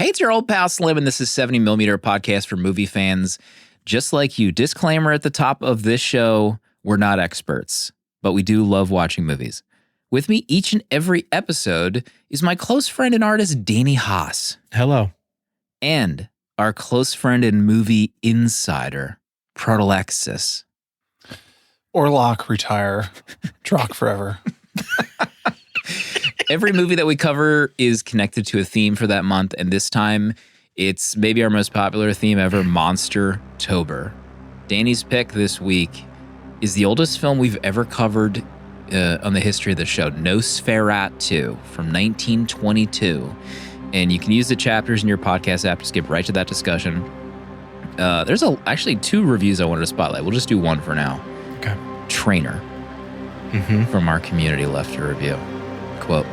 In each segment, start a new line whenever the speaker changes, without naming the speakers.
Hey, it's your old pal Slim, and this is 70mm podcast for movie fans. Just like you, disclaimer at the top of this show, we're not experts, but we do love watching movies. With me each and every episode is my close friend and artist, Danny Haas.
Hello.
And our close friend and movie insider, Protolexis.
Orlok, retire. Drock forever.
Every movie that we cover is connected to a theme for that month, and this time it's maybe our most popular theme ever, Monster-tober. Danny's pick this week is the oldest film we've ever covered on the history of the show, Nosferatu from 1922. And you can use the chapters in your podcast app to skip right to that discussion. There's actually two reviews I wanted to spotlight. We'll just do one for now.
Okay.
Trainer from our community left a review. Quote,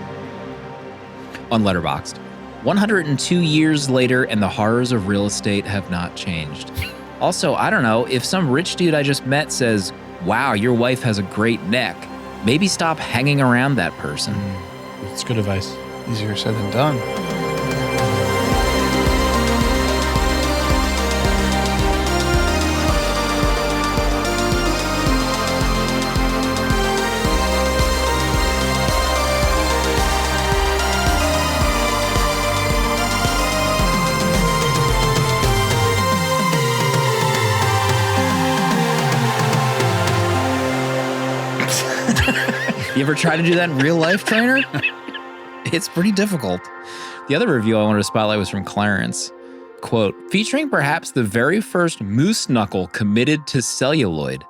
on Letterboxd, 102 years later and the horrors of real estate have not changed. Also, I don't know, if some rich dude I just met says, wow, your wife has a great neck, maybe stop hanging around that person.
It's good advice.
Easier said than done.
You ever try to do that in real life, Trainer? It's pretty difficult. The other review I wanted to spotlight was from Clarence. Quote, featuring perhaps the very first moose knuckle committed to celluloid.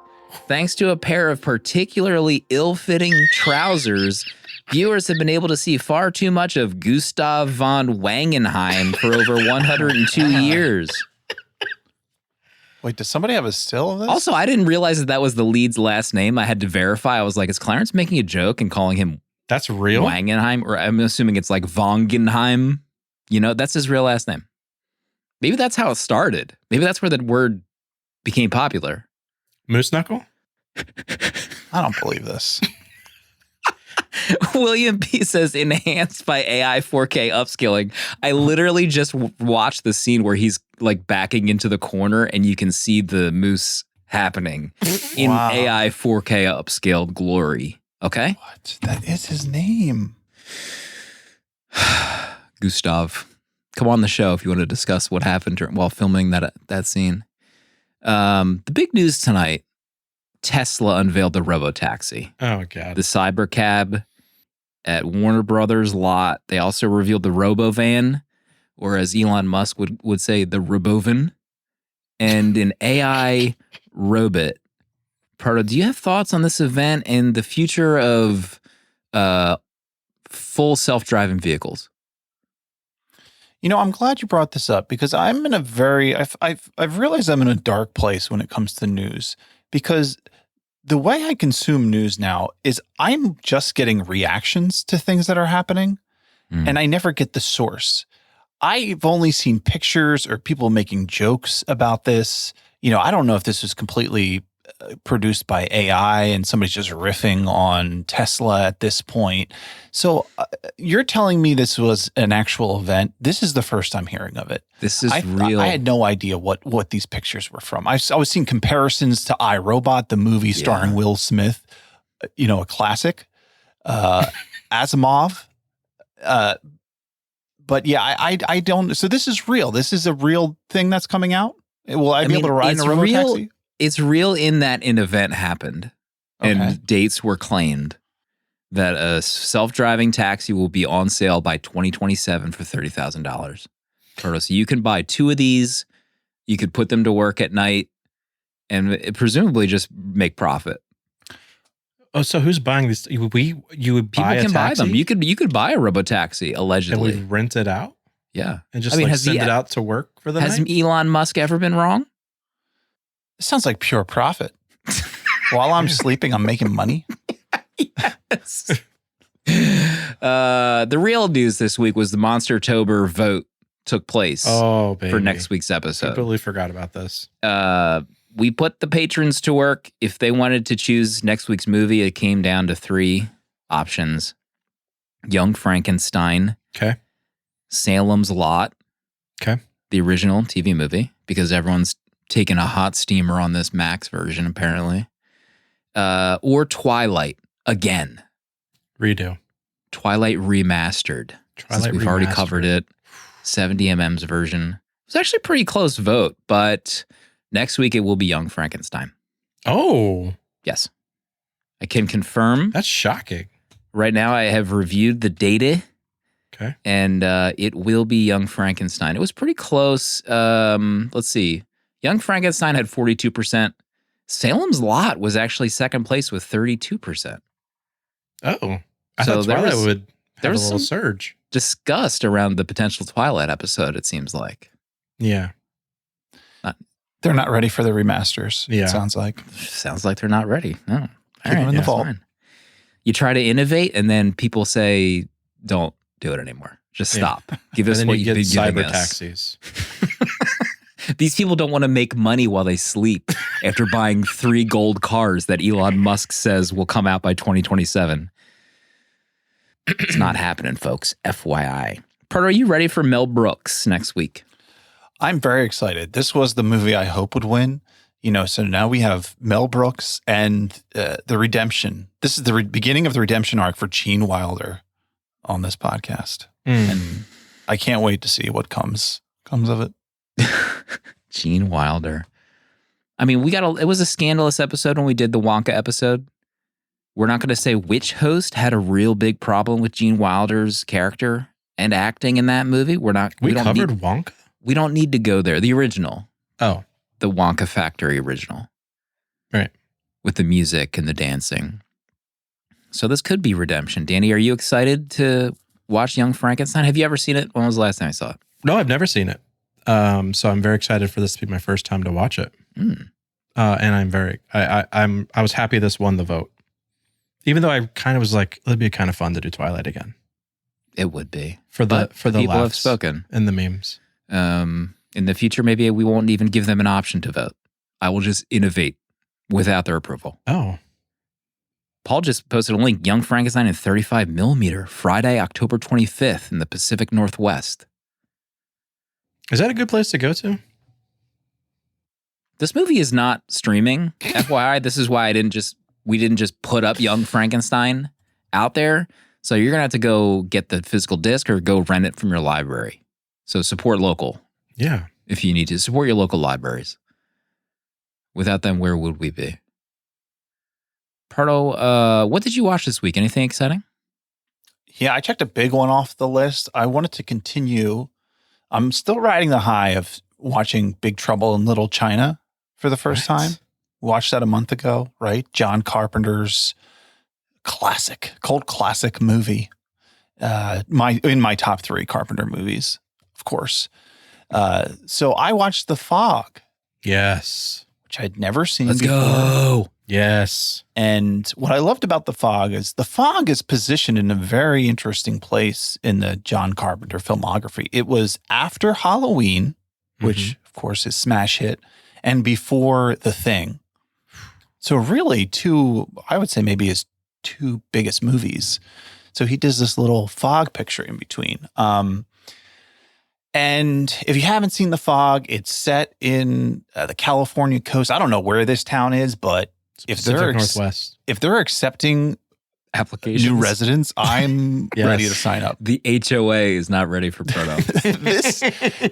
Thanks to a pair of particularly ill-fitting trousers, viewers have been able to see far too much of Gustav von Wangenheim for over 102 years.
Wait, does somebody have a still of this?
Also, I didn't realize that was the lead's last name. I had to verify. I was like, is Clarence making a joke and calling him
That's real?
Wangenheim? Or I'm assuming it's like Vongenheim. You know, that's his real last name. Maybe that's how it started. Maybe that's where the word became popular.
Moose knuckle?
I don't believe this.
William P. says, enhanced by AI 4K upscaling. I literally just watched the scene where he's like backing into the corner and you can see the moose happening in
Wow.
AI 4K upscaled glory. Okay?
What? That is his name.
Gustav, come on the show if you want to discuss what happened while filming that scene. The big news tonight, Tesla unveiled the robotaxi.
Oh, God.
The Cybercab at Warner Brothers lot. They also revealed the Robovan, or as Elon Musk would say, the Robovan, and an AI robot. Proto, do you have thoughts on this event and the future of full self-driving vehicles?
You know, I'm glad you brought this up because I'm in a very I've realized I'm in a dark place when it comes to news, because the way I consume news now is I'm just getting reactions to things that are happening, and I never get the source. I've only seen pictures or people making jokes about this. You know, I don't know if this was completely produced by AI and somebody's just riffing on Tesla at this point. So you're telling me this was an actual event. This is the first I'm hearing of it.
This is real.
I had no idea what these pictures were from. I was seeing comparisons to iRobot, the movie starring Will Smith, you know, a classic, Asimov. But yeah, I don't. So this is real. This is a real thing that's coming out. Will I be able to ride in a robotaxi?
It's real in that an event happened and dates were claimed that a self-driving taxi will be on sale by 2027 for $30,000. So you can buy two of these. You could put them to work at night and presumably just make profit.
Oh, so who's buying this? You would buy
People can buy them. You could buy a robotaxi allegedly.
And we rent it out?
Yeah.
And just send it out to work for the night?
Has Elon Musk ever been wrong?
It sounds like pure profit. While I'm sleeping, I'm making money.
Yes. The real news this week was the Monster-tober vote took place for next week's episode.
I completely forgot about this.
We put the patrons to work. If they wanted to choose next week's movie, it came down to three options. Young Frankenstein,
Okay.
Salem's Lot,
Okay.
The original TV movie, because everyone's taking a hot steamer on this Max version, apparently. Or Twilight again.
Redo.
Twilight remastered.
Twilight
Since we've already
remastered.
covered it. 70mm's version. It was actually a pretty close vote, but next week it will be Young Frankenstein.
Oh,
Yes. I can confirm.
that's shocking.
Right now I have reviewed the data,
Okay.
and it will be Young Frankenstein. It was pretty close. Let's see. Young Frankenstein had 42%. Salem's Lot was actually second place with 32%.
Oh, I
So
thought
there
Twilight
was-
would
there
have a
was
little
some-
surge.
Discussed around the potential Twilight episode, it seems like.
Yeah.
They're not ready for the remasters.
Yeah.
It sounds like.
Sounds like they're not ready. No.
Keep them in the vault.
Fine. You try to innovate, and then people say, don't do it anymore. Just
Yeah.
stop. Give
And
us
then
what
you
you've
get
been giving
cyber
us.
taxis.
These people don't want to make money while they sleep after buying 3 gold cars that Elon Musk says will come out by 2027. It's not happening, folks. FYI. Part, are you ready for Mel Brooks next week?
I'm very excited. This was the movie I hope would win. So now we have Mel Brooks and the redemption. This is the beginning of the redemption arc for Gene Wilder on this podcast. And I can't wait to see what comes of it.
Gene Wilder. I mean, it was a scandalous episode when we did the Wonka episode. We're not going to say which host had a real big problem with Gene Wilder's character and acting in that movie.
We
don't
covered
need,
Wonka?
we don't need to go there. The original.
Oh.
The Wonka Factory original.
Right.
With the music and the dancing. So this could be redemption. Danny, are you excited to watch Young Frankenstein? Have you ever seen it? When was the last time I saw it?
No, I've never seen it. So I'm very excited for this to be my first time to watch it. And I was happy this won the vote. Even though I kind of was like, it'd be kind of fun to do Twilight again.
It would be.
For the
people have
laughs
spoken.
and the memes.
In the future, maybe we won't even give them an option to vote. I will just innovate without their approval.
Oh.
Paul just posted a link, Young Frankenstein in 35mm, Friday, October 25th in the Pacific Northwest.
Is that a good place to go to?
This movie is not streaming. FYI, this is why we didn't just put up Young Frankenstein out there. So you're going to have to go get the physical disc or go rent it from your library. So support local.
Yeah.
If you need to. Support your local libraries. Without them, where would we be? Pardo, what did you watch this week? Anything exciting?
Yeah, I checked a big one off the list. I wanted to continue. I'm still riding the high of watching Big Trouble in Little China for the first time. Watched that a month ago, right? John Carpenter's cult classic movie. In my top 3 Carpenter movies, of course. So I watched The Fog.
Yes.
Which I'd never seen
Let's
before.
go.
Yes.
And what I loved about The Fog is positioned in a very interesting place in the John Carpenter filmography. It was after Halloween, which of course is smash hit, and before The Thing. So really I would say maybe his 2 biggest movies. So he does this little fog picture in between. And if you haven't seen The Fog, it's set in the California coast. I don't know where this town is, but if they're
Northwest.
if they're accepting
Applications.
new residents, I'm
Yes.
ready to sign up.
The HOA is not ready for Proto.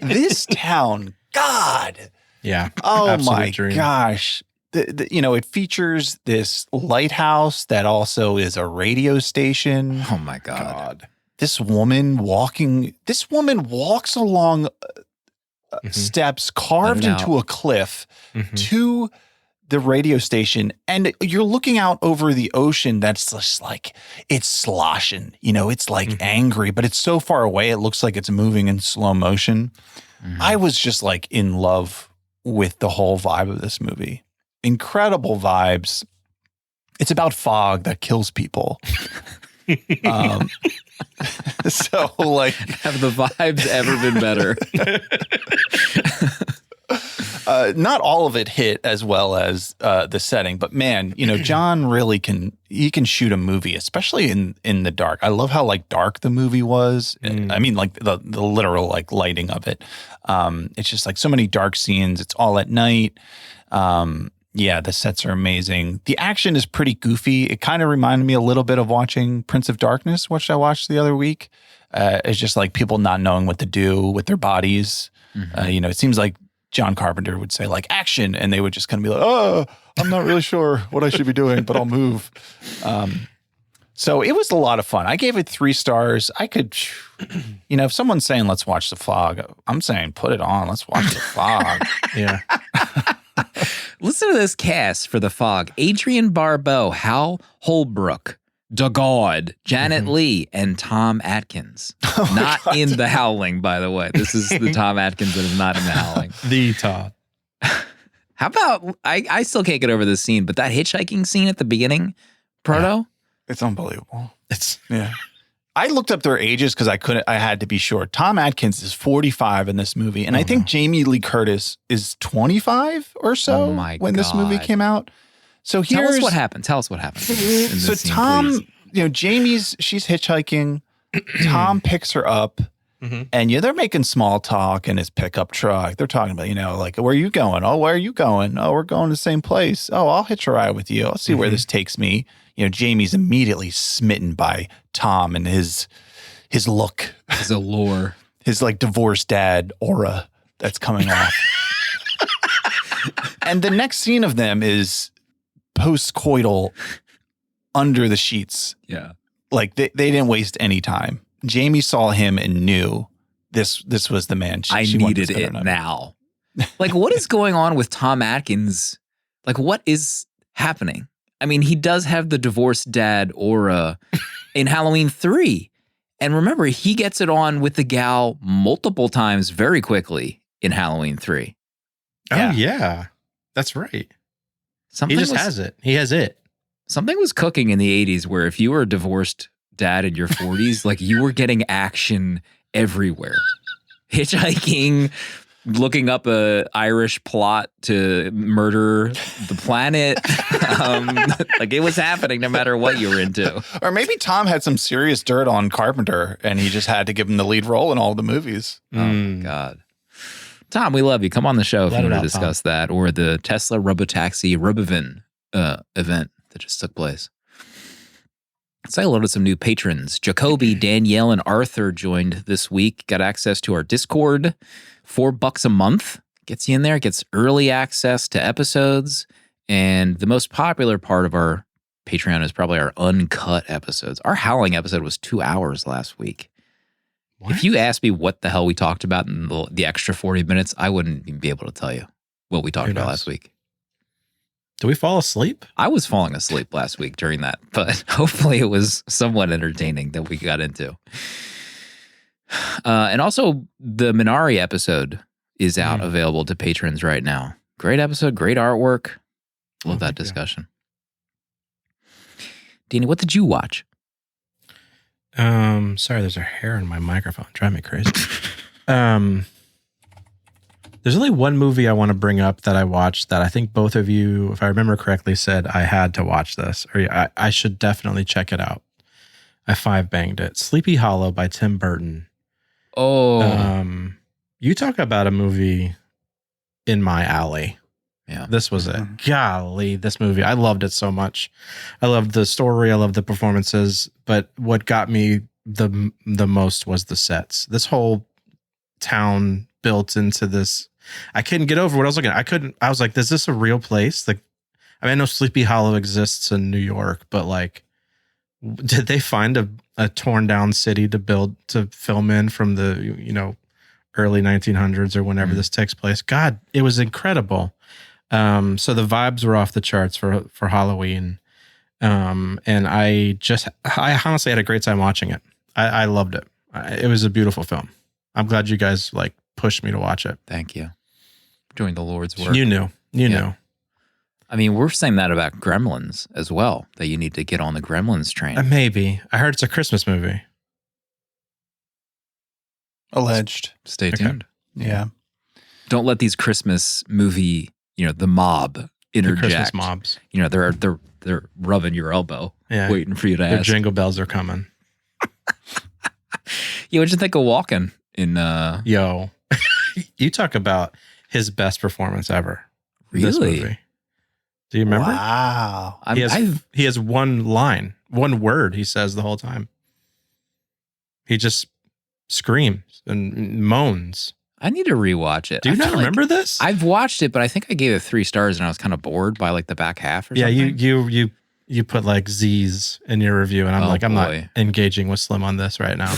this town, God,
Yeah.
oh
Absolute
my
dream.
gosh. It features this lighthouse that also is a radio station.
Oh my God.
This woman walks along steps carved
Let it
into a cliff to the radio station, and you're looking out over the ocean that's just like, it's sloshing, it's like angry, but it's so far away it looks like it's moving in slow motion. I was just like in love with the whole vibe of this movie. Incredible vibes. It's about fog that kills people. So like,
Have the vibes ever been better?
Not all of it hit as well as the setting, but man, John really can shoot a movie, especially in the dark. I love how like dark the movie was. I mean, like the literal like lighting of it. It's just like so many dark scenes. It's all at night. Yeah, the sets are amazing. The action is pretty goofy. It kind of reminded me a little bit of watching Prince of Darkness, which I watched the other week. It's just like people not knowing what to do with their bodies. It seems like John Carpenter would say like action, and they would just kind of be like, oh, I'm not really sure what I should be doing, but I'll move. So it was a lot of fun. I gave it 3 stars. I could, if someone's saying, let's watch The Fog, I'm saying, put it on. Let's watch The Fog.
Yeah.
Listen to this cast for The Fog. Adrienne Barbeau, Hal Holbrook, DeGaude, Janet Leigh, and Tom Atkins. Not in The Howling, by the way. This is the Tom Atkins that is not in The Howling.
The Todd.
How about, I still can't get over this scene, but that hitchhiking scene at the beginning, Proto?
It's unbelievable. Yeah. I looked up their ages because I had to be sure. Tom Atkins is 45 in this movie, and I think Jamie Lee Curtis is 25 or so when this movie came out. So
tell us what happened. Tell us what happened.
So
scene,
Tom, she's hitchhiking. Tom picks her up, and they're making small talk in his pickup truck. They're talking about, like, where are you going? Oh, where are you going? Oh, we're going to the same place. Oh, I'll hitch a ride with you. I'll see where this takes me. Jamie's immediately smitten by Tom and his look,
his allure,
his like divorced dad aura that's coming off. And the next scene of them is post-coital under the sheets.
Yeah.
Like they didn't waste any time. Jamie saw him and knew this was the man.
She needed it now. Like, what is going on with Tom Atkins? Like, what is happening? I mean, he does have the divorced dad aura in Halloween 3. And remember, he gets it on with the gal multiple times very quickly in Halloween 3.
Oh, yeah. That's right. He has it. He has it.
Something was cooking in the 80s where if you were a divorced dad in your 40s, like you were getting action everywhere. Hitchhiking, looking up a Irish plot to murder the planet. Like it was happening no matter what you were into.
Or maybe Tom had some serious dirt on Carpenter and he just had to give him the lead role in all the movies.
Oh, my God. Tom, we love you. Come on the show if you want to discuss that, or the Tesla Robotaxi Robovan event that just took place. Say hello to some new patrons. Jacoby, Danielle, and Arthur joined this week. Got access to our Discord. $4 a month. Gets you in there. Gets early access to episodes. And the most popular part of our Patreon is probably our uncut episodes. Our Howling episode was 2 hours last week. What? If you asked me what the hell we talked about in the extra 40 minutes, I wouldn't even be able to tell you what we talked about last week.
Did we fall asleep?
I was falling asleep last week during that, but hopefully it was somewhat entertaining that we got into. And also, the Minari episode is out, available to patrons right now. Great episode, great artwork. Love that discussion. Danny, what did you watch?
Sorry, there's a hair in my microphone. Drive me crazy. There's only one movie I want to bring up that I watched that I think both of you, if I remember correctly, said I had to watch this, or I should definitely check it out. I 5-banged it. Sleepy Hollow by Tim Burton.
Oh.
You talk about a movie in my alley.
Yeah.
This was it. Golly, this movie. I loved it so much. I loved the story. I loved the performances. But what got me the most was the sets. This whole town built into this. I couldn't get over what I was looking at. I was like, is this a real place? Like, I know Sleepy Hollow exists in New York, but like, did they find a torn down city to film in from the, early 1900s or whenever this takes place? God, it was incredible. So the vibes were off the charts for Halloween. And I honestly had a great time watching it. I loved it. It was a beautiful film. I'm glad you guys pushed me to watch it.
Thank you. Doing the Lord's work.
You knew.
I mean, we're saying that about Gremlins as well, that you need to get on the Gremlins train.
Maybe. I heard it's a Christmas movie.
Alleged.
Stay tuned.
Yeah.
Don't let these Christmas movie, the mob interject.
The Christmas mobs.
They're rubbing your elbow, waiting for you to
Their
ask.
jingle bells are coming.
What'd you think of Walken in
Yo, you talk about his best performance ever. This
Really?
movie. Do you remember?
Wow.
He has one line, one word he says the whole time. He just screams and moans.
I need to rewatch it.
Do you
I
not
feel
remember this?
I've watched it, but I think I gave it 3 stars and I was kind of bored by like the back half or
Yeah,
something.
you put like Z's in your review, and I'm I'm not engaging with Slim on this right now.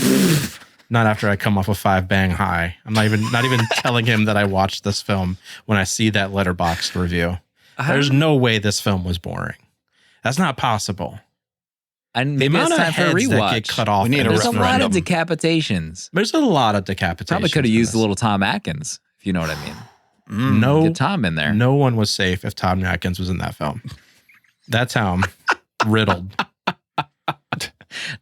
Not after I come off a 5 bang high. I'm not even telling him that I watched this film when I see that letterboxd review. There's no way this film was boring. That's not possible.
And
The
maybe
amount
it's
of
time for a
heads that
rewatch.
get cut off.
We need
in
a
this
There's a
film.
lot of decapitations.
There's a lot of decapitations.
Probably could have
in
used
this.
a little Tom Atkins, if you know what I mean.
No,
Get Tom in there.
No one was safe if Tom Atkins was in that film. That town riddled.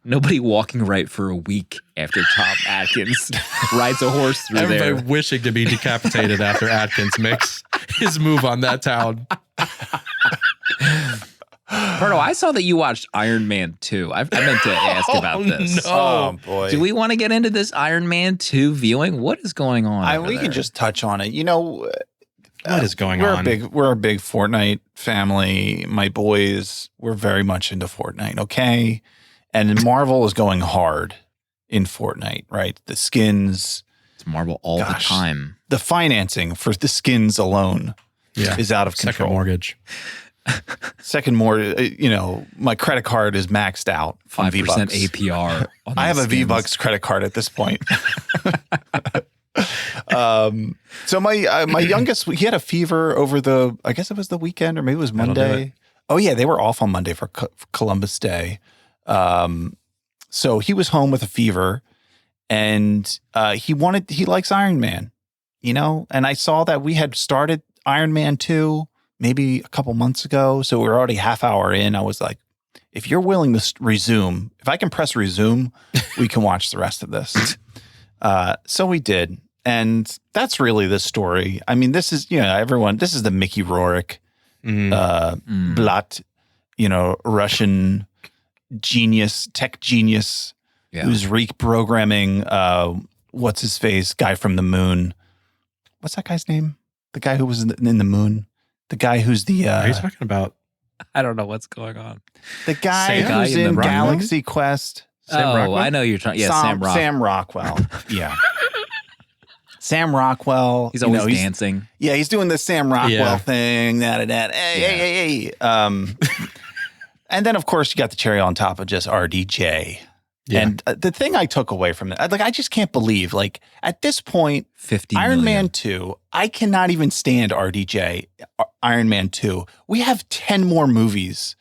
Nobody walking right for a week after Tom Atkins rides a horse through
Everybody
there.
wishing to be decapitated after Atkins makes his move on that town.
Berto, I saw that you watched Iron Man 2. I meant to ask about this.
No.
Oh, boy.
Do we want to get into this Iron Man 2 viewing? What is going on?
We can just touch on it.
What is going
we're
on?
We're a big Fortnite family. My boys, we're very much into Fortnite, okay? And Marvel is going hard in Fortnite, right? The skins,
It's Marvel all the time.
the financing for the skins alone is out of control.
Second mortgage.
Second more, my credit card is maxed out.
5%
V-Bucks.
APR. On
I have a
these skins.
V-Bucks credit card at this point. So my youngest, he had a fever over I guess it was the weekend or maybe it was
That'll do
Monday. Oh yeah, they were off on Monday for Columbus Day. So he was home with a fever, and he likes Iron Man, and I saw that we had started Iron Man 2 maybe a couple months ago. So we were already half hour in. I was like, if you're willing to resume, if I can press resume, we can watch the rest of this. So we did. And that's really the story. I mean, this is, this is the Mickey Rourke, Blatt, Russian genius, tech genius, who's reprogramming, what's his face, guy from the moon. What's that guy's name? The guy who was in the moon. The guy who's the...
Are you talking about?
I don't know what's going on.
The guy
Sam
who's
guy in
in
the
Galaxy Quest.
Sam Rockwell?
I know you're trying. Yeah, Sam Rockwell.
Sam Rockwell. Yeah. Sam Rockwell.
He's always dancing.
Yeah, he's doing the Sam Rockwell thing. Hey. And then, of course, you got the cherry on top of just RDJ. Yeah. And the thing I took away from it, I just can't believe, at this point,
50
Iron
million.
Man 2, I cannot even stand RDJ, Iron Man 2. We have 10 more movies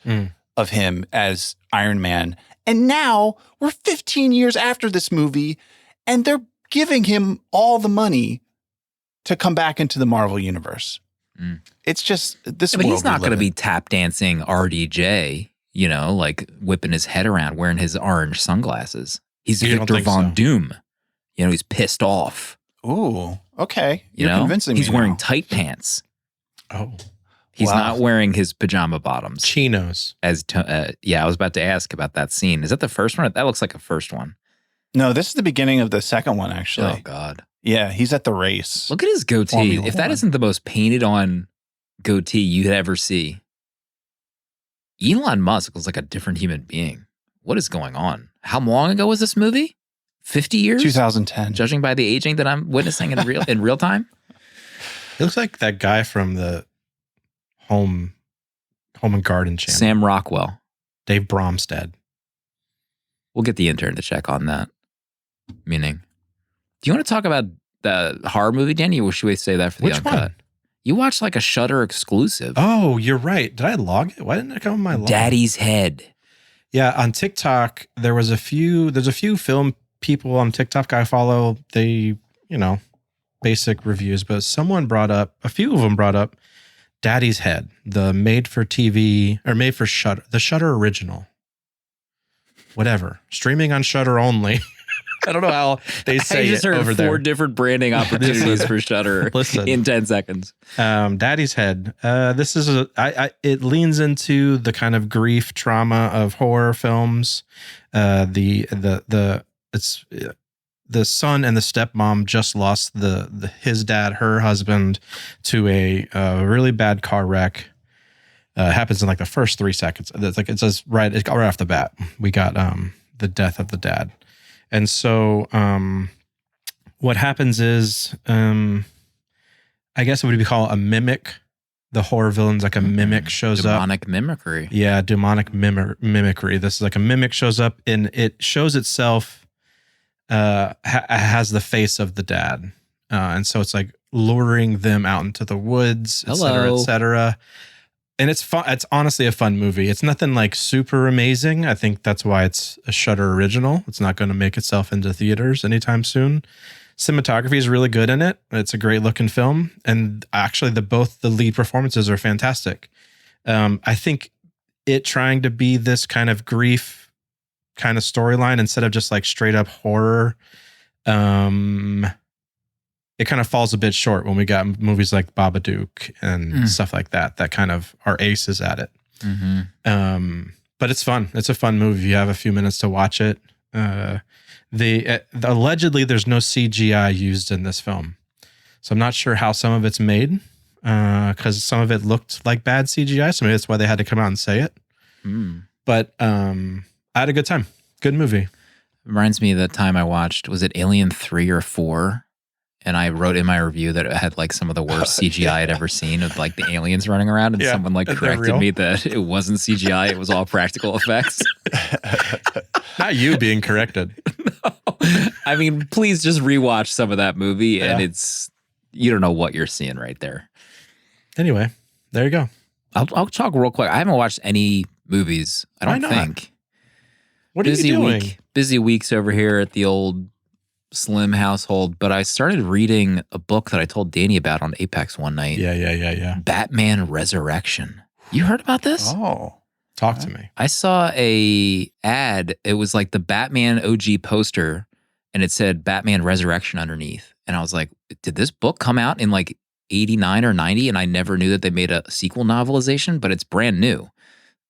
of him as Iron Man. And now we're 15 years after this movie, and they're giving him all the money to come back into the Marvel universe. It's just this.
But he's not going to be tap dancing RDJ, whipping his head around wearing his orange sunglasses. He's Victor Von Doom. He's pissed off.
Ooh, okay. You're convincing me.
He's wearing tight pants.
Oh.
He's not wearing his pajama bottoms.
Chinos.
I was about to ask about that scene. Is that the first one? That looks like a first one.
No, this is the beginning of the second one, actually.
Oh, God.
Yeah, he's at the race.
Look at his goatee.
Formula
If that
One.
isn't the most painted on goatee you'd ever see. Elon Musk looks like a different human being. What is going on? How long ago was this movie? 50 years?
2010.
Judging by the aging that I'm witnessing in real time?
It looks like that guy from the Home and Garden channel.
Sam Rockwell.
Dave Bromstead.
We'll get the intern to check on that. Meaning, do you want to talk about the horror movie, Danny, or should we say that for the
Which
uncut?
one?
You watched a Shudder exclusive.
Oh, you're right. Did I log it? Why didn't it come on my log?
Daddy's Head.
Yeah, on TikTok, there's a few film people on TikTok I follow. They, basic reviews, but a few of them brought up Daddy's Head, the made for TV or made for Shudder, the Shudder original. Whatever. Streaming on Shudder only. I don't know how they
I
say
just
it
heard
over
four
there.
different branding opportunities for Shudder
Listen.
in 10 seconds.
Daddy's Head. This is it leans into the kind of grief trauma of horror films. It's the son and the stepmom just lost his dad, her husband, to a really bad car wreck. Happens in like the first 3 seconds. It's like it says right off the bat. We got the death of the dad, and so what happens is I guess it would be called a mimic. The horror villain's like a mimic shows up.
Demonic mimicry.
Yeah, demonic mimicry. This is like a mimic shows up and it shows itself has the face of the dad. And so it's like luring them out into the woods, et cetera, et cetera. And it's fun. It's honestly a fun movie. It's nothing like super amazing. I think that's why it's a Shudder original. It's not going to make itself into theaters anytime soon. Cinematography is really good in it. It's a great looking film. And actually both the lead performances are fantastic. I think it trying to be this kind of grief kind of storyline instead of just like straight up horror, it kind of falls a bit short when we got movies like Babadook and stuff like that kind of are aces at it. But it's fun. It's a fun movie. You have a few minutes to watch it. Allegedly there's no CGI used in this film, so I'm not sure how some of it's made because some of it looked like bad CGI, so maybe that's why they had to come out and say it. But I had a good time. Good movie.
Reminds me of the time I watched, was it Alien 3 or 4? And I wrote in my review that it had like some of the worst CGI I'd ever seen of like the aliens running around, and someone like corrected me that it wasn't CGI, it was all practical effects.
Not you being corrected.
No. I mean, please just rewatch some of that movie and you don't know what you're seeing right there.
Anyway, there you go.
I'll talk real quick. I haven't watched any movies, I don't think.
What are you doing?
Busy weeks over here at the old Slim household, but I started reading a book that I told Danny about on Apex one night.
Yeah.
Batman Resurrection. You heard about this?
Oh.
Talk to me.
I saw a ad. It was like the Batman OG poster, and it said Batman Resurrection underneath. And I was like, did this book come out in like 89 or 90? And I never knew that they made a sequel novelization, but it's brand new.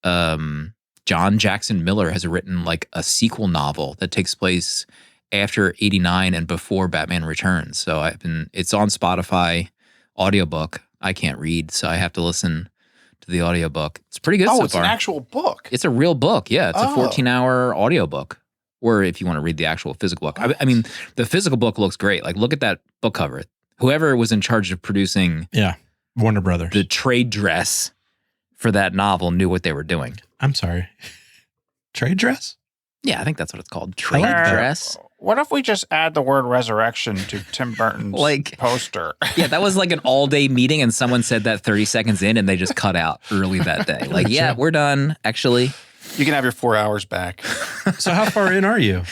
John Jackson Miller has written like a sequel novel that takes place after 89 and before Batman Returns. So it's on Spotify audiobook. I can't read, so I have to listen to the audiobook. It's pretty good so far.
Oh, it's an actual book.
It's a real book. Yeah, it's a 14-hour audiobook. Or if you want to read the actual physical book. I mean, the physical book looks great. Like, look at that book cover. Whoever was in charge of producing
Warner Brothers,
the trade dress for that novel knew what they were doing.
I'm sorry. Trade dress?
Yeah, I think that's what it's called. Trade dress.
What if we just add the word resurrection to Tim Burton's poster?
Yeah, that was like an all-day meeting, and someone said that 30 seconds in, and they just cut out early that day. Like, yeah, we're done, actually.
You can have your 4 hours back.
So how far in are you?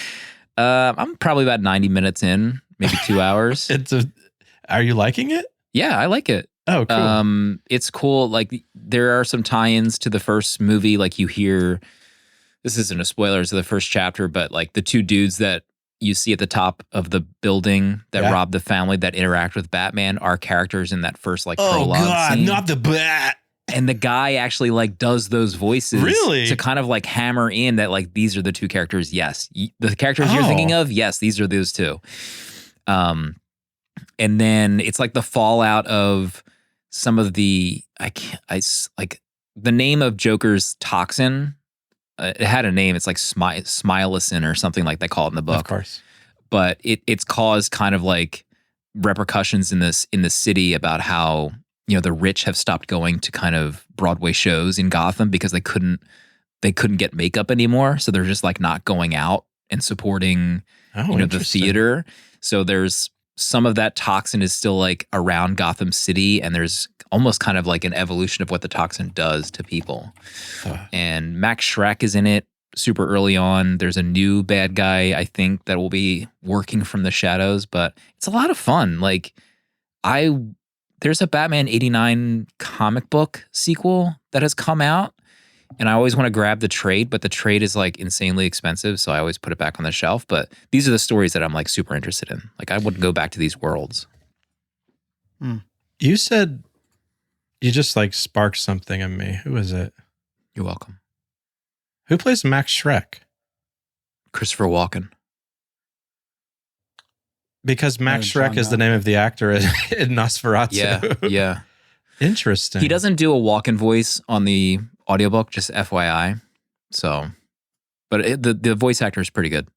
I'm probably about 90 minutes in, maybe 2 hours.
Are you liking it?
Yeah, I like it.
Oh, cool.
It's cool. Like, there are some tie-ins to the first movie. Like, you hear, this isn't a spoiler, it's the first chapter, but like the two dudes that you see at the top of the building that rob the family that interact with Batman are characters in that first like prologue scene.
Not the Bat.
And the guy actually like does those voices to kind of like hammer in that like these are the two characters. Yes, the characters you're thinking of. Yes, these are those two. And then it's like the fallout of some of the like the name of Joker's toxin. It had a name. It's like Smilicin or something like they call it in the book.
Of course.
But it's caused kind of like repercussions in the city about how, you know, the rich have stopped going to kind of Broadway shows in Gotham because they couldn't get makeup anymore. So they're just like not going out and supporting the theater. So there's some of that toxin is still like around Gotham City, and there's almost kind of like an evolution of what the toxin does to people. And Max Schreck is in it super early on. There's a new bad guy, I think, that will be working from the shadows, but it's a lot of fun. Like, there's a Batman 89 comic book sequel that has come out. and I always want to grab the trade, but the trade is like insanely expensive, so I always put it back on the shelf. But these are the stories that I'm like super interested in. Like I wouldn't go back to these worlds.
You said you just like sparked something in me. Who is it?
You're welcome.
Who plays Max Shrek?
Christopher Walken.
Because Max
John
Shrek is the name of the actor in Nosferatu.
Yeah.
Interesting.
He doesn't do a Walken voice on the audiobook, just FYI. So, but the voice actor is pretty good.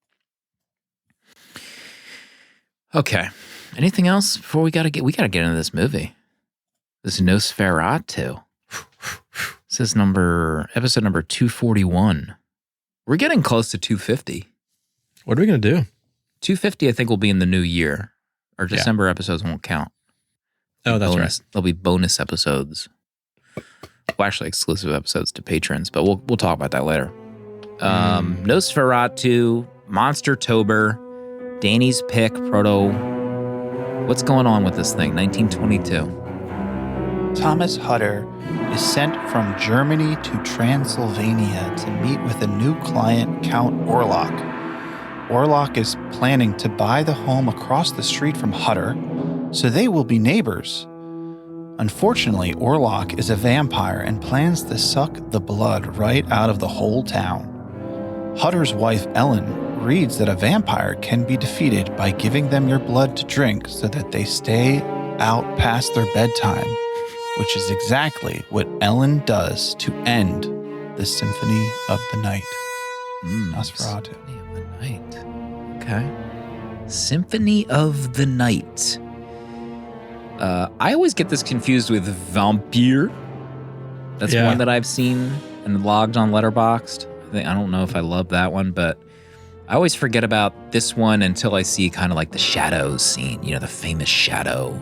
Okay. Anything else before we gotta get into this movie? This Nosferatu. This is episode number 241. We're getting close to 250.
What are we going to do?
250, I think, will be in the new year. Our December episodes won't count.
Oh, that's
right.
right.
There'll be bonus episodes. Well, actually, exclusive episodes to patrons, but we'll talk about that later. Nosferatu, Monster-tober, Danny's pick, Proto. What's going on with this thing? 1922.
Thomas Hutter is sent from Germany to Transylvania to meet with a new client, Count Orlok. Orlok is planning to buy the home across the street from Hutter, so they will be neighbors. Unfortunately, Orlok is a vampire and plans to suck the blood right out of the whole town. Hutter's wife, Ellen, reads that a vampire can be defeated by giving them your blood to drink so that they stay out past their bedtime, which is exactly what Ellen does to end the Symphony of the Night. Nosferatu.
Symphony of the Night. Okay. Symphony of the Night. I always get this confused with Vampire. That's one that I've seen and logged on Letterboxd. I don't know if I love that one, but I always forget about this one until I see kind of like the shadows scene, the famous shadow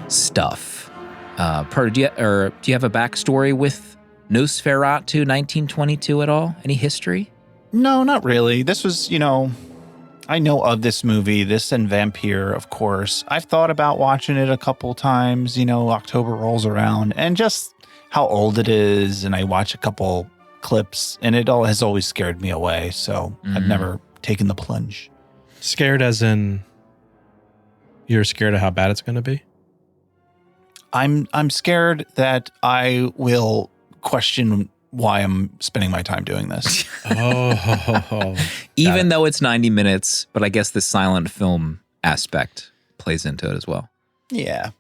stuff. Do you have a backstory with Nosferatu 1922 at all? Any history?
No, not really. This was, I know of this movie, this and Vampire, of course. I've thought about watching it a couple times, October rolls around, and just how old it is, and I watch a couple clips, and it all has always scared me away, so I've never taken the plunge.
Scared as in you're scared of how bad it's going to be?
I'm scared that I will question why I'm spending my time doing this.
Even though it's 90 minutes, but I guess the silent film aspect plays into it as well.
Yeah.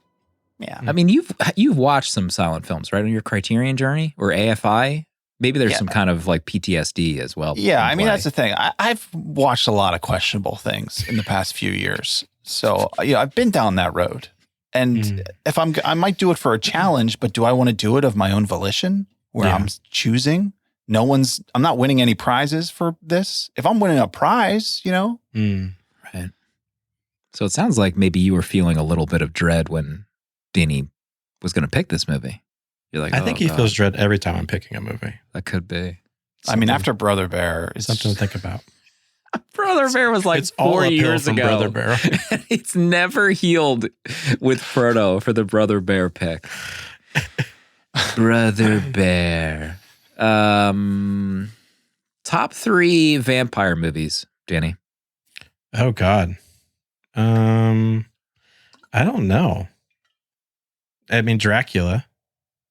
I mean, you've watched some silent films, right, on your Criterion journey or AFI? Maybe there's some kind of like PTSD as well.
Yeah, I mean, that's the thing. I've watched a lot of questionable things in the past few years. So, I've been down that road. And if I might do it for a challenge, but do I want to do it of my own volition where I'm choosing? I'm not winning any prizes for this. If I'm winning a prize,
Right. So it sounds like maybe you were feeling a little bit of dread when Danny was going to pick this movie. You're like,
I think he feels dread every time I'm picking a movie.
That could be.
I mean, after Brother Bear, it's
Something to think about.
Brother Bear was like
It's all
4
uphill
years
from
ago.
Brother Bear.
It's never healed with Frodo for the Brother Bear pick. Brother Bear. Top 3 vampire movies, Danny.
Oh God. I don't know. I mean, Dracula.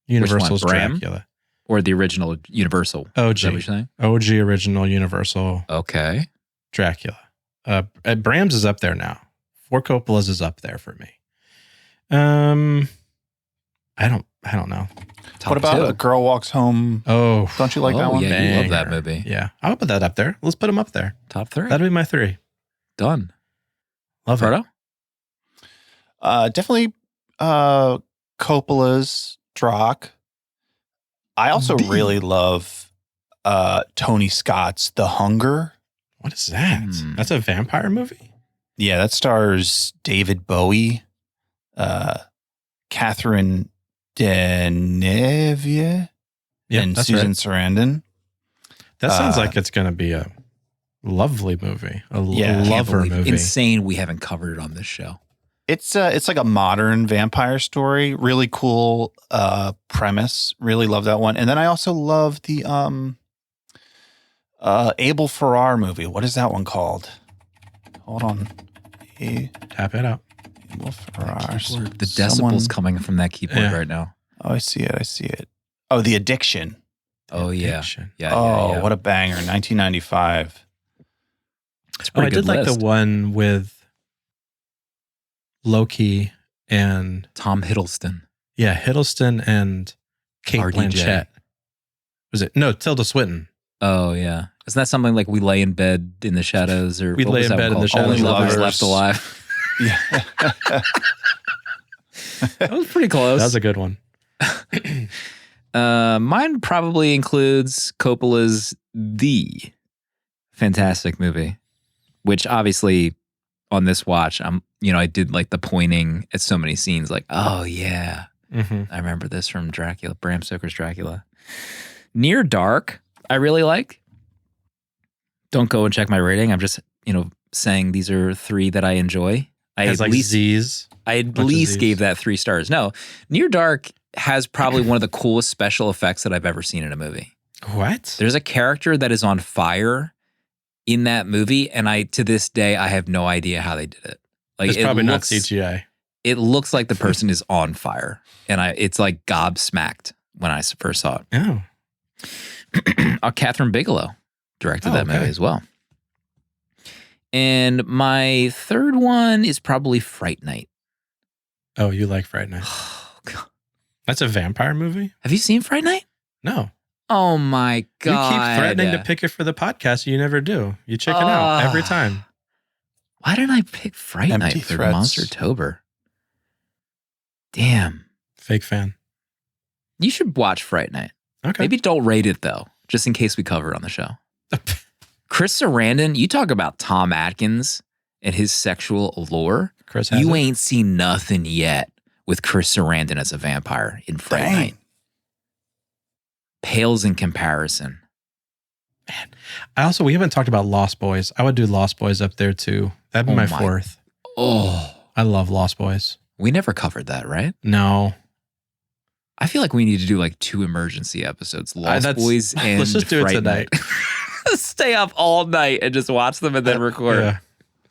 Universal's
Bram?
Dracula.
Or the original Universal.
OG.
Is that what you're saying?
OG original Universal
Okay.
Dracula. Bram's is up there now. Ford Coppola's is up there for me. I don't know.
what about A Girl Walks Home?
Oh,
Don't you like that one?
Yeah, you love that
banger.
movie.
Yeah, I'll put that up there. Let's put them up there.
Top 3.
That'll be my 3.
Done.
Love it.
Frodo?
Definitely Coppola's Drock. I also really love Tony Scott's The Hunger.
What is that? That's a vampire movie?
Yeah, that stars David Bowie, Catherine Deneuve, and Susan Sarandon.
That sounds like it's going to be a lovely movie, a
Yeah.
lover movie.
Insane we haven't covered it on this show.
It's like a modern vampire story. Really cool premise. Really love that one. And then I also love the Abel Ferrar movie. What is that one called? Hold on.
Tap it up.
Abel Ferrar.
The decibels coming from that keyboard right now.
Oh, I see it. Oh, The Addiction.
Oh, yeah.
Yeah. What a banger. 1995.
It's a pretty
I
good
did like
list.
the one with Loki and
Tom Hiddleston.
Yeah, Hiddleston and Kate
RDJ.
Blanchett. Was it? No, Tilda Swinton.
Oh, yeah. Isn't that something like We Lay in Bed in the Shadows? Or
We
what
Lay
was
in
that
Bed
one
in the
called?
Shadows.
Only Lovers
Lovers.
Left Alive.
Yeah.
That was pretty close.
That was a good one.
Mine probably includes Coppola's The fantastic movie, which obviously on this watch, I did like the pointing at so many scenes like, oh yeah, I remember this from Dracula, Bram Stoker's Dracula. Near Dark, I really like. Don't go and check my rating. I'm just, saying these are 3 that I enjoy. I
Has
at
like
least
Z's.
I at least gave that 3 stars. No, Near Dark has probably one of the coolest special effects that I've ever seen in a movie.
What?
There's a character that is on fire in that movie, and to this day, I have no idea how they did it. Like,
It's probably not CGI.
It looks like the person is on fire, and it's like gobsmacked when I first saw it.
Oh.
Catherine Bigelow directed that movie as well. And my third one is probably Fright Night.
Oh, you like Fright Night?
Oh, God.
That's a vampire movie?
Have you seen Fright Night?
No.
Oh my God.
You keep threatening to pick it for the podcast. You never do. You chicken out every time.
Why didn't I pick Fright
Empty
Night for
threats.
Monster-tober? Damn.
Fake fan.
You should watch Fright Night.
Okay.
Maybe don't rate it though, just in case we cover it on the show. Chris Sarandon, you talk about Tom Atkins and his sexual allure.
Chris
You ain't seen nothing yet with Chris Sarandon as a vampire in Fright Night. Pales in comparison.
Man. We haven't talked about Lost Boys. I would do Lost Boys up there too. That'd be my 4th.
Oh.
I love Lost Boys.
We never covered that, right?
No.
I feel like we need to do like 2 emergency episodes. Lost Boys and
let's just do
Fright
it tonight.
Night. Stay up all night and just watch them and then record.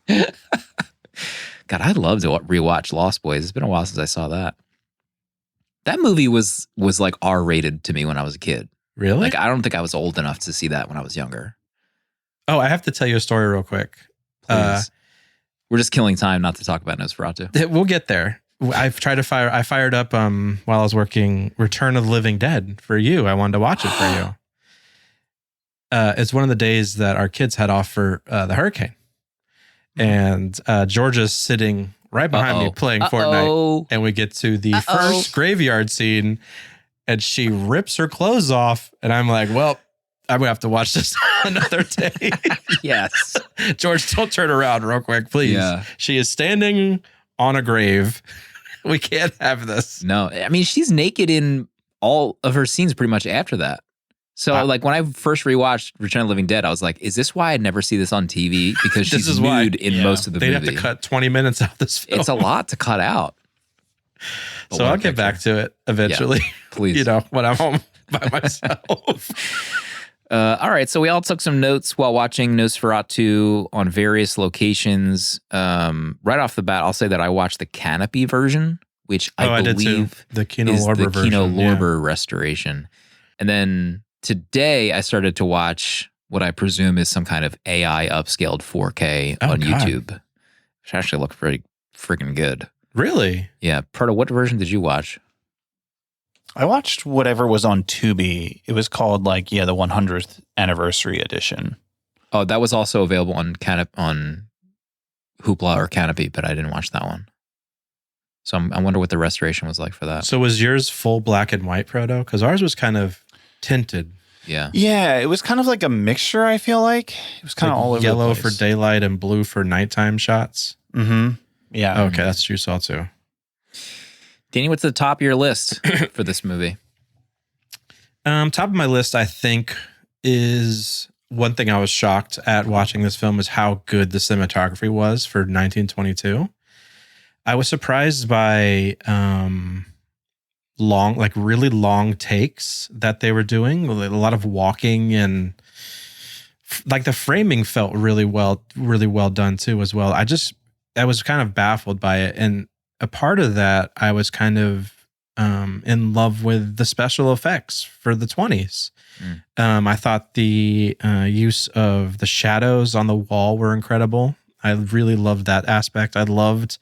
Yeah.
God, I'd love to rewatch Lost Boys. It's been a while since I saw that. That movie was like R-rated to me when I was a kid.
Really?
Like, I don't think I was old enough to see that when I was younger.
Oh, I have to tell you a story real quick.
Please. We're just killing time not to talk about Nosferatu.
We'll get there. I fired up while I was working Return of the Living Dead for you. I wanted to watch it for you. It's one of the days that our kids had off for the hurricane. And Georgia's sitting right behind me playing Fortnite. And we get to the first graveyard scene and she rips her clothes off. And I'm like, well, I'm going to have to watch this another day.
Yes.
George, don't turn around real quick, please.
Yeah.
She is standing on a grave. We can't have this.
No, I mean, she's naked in all of her scenes pretty much after that. So like when I first rewatched Return of the Living Dead, I was like, is this why I'd never see this on TV? Because she's nude in most of the
They'd
movie.
have to cut 20 minutes out of this film.
It's a lot to cut out. But
So I'll get back to it eventually.
Yeah, please.
When I'm home by myself.
All right, so we all took some notes while watching Nosferatu on various locations. Right off the bat, I'll say that I watched the Canopy version, which I believe
the Kino
is
Lorber
the
version.
Kino Lorber restoration. And then today I started to watch what I presume is some kind of AI upscaled 4K on YouTube, which actually looked pretty freaking good.
Really?
Yeah. Proto, what version did you watch?
I watched whatever was on Tubi. It was called the 100th anniversary edition.
Oh, that was also available on Hoopla or Canopy, but I didn't watch that one. So I wonder what the restoration was like for that.
So was yours full black and white, Proto? Because ours was kind of tinted.
Yeah.
Yeah, it was kind of like a mixture, I feel like. It was kind of all over
yellow
the
for
place.
daylight and blue for nighttime shots.
Mm-hmm. Yeah.
Okay, that's what you saw too.
Danny, what's the top of your list for this movie?
Top of my list, I think, is one thing I was shocked at watching this film is how good the cinematography was for 1922. I was surprised by long, like really long takes that they were doing. A lot of walking, and like the framing felt really well done too as well. I was kind of baffled by it. And a part of that, I was kind of in love with the special effects for the 20s. I thought the use of the shadows on the wall were incredible. I really loved that aspect. I loved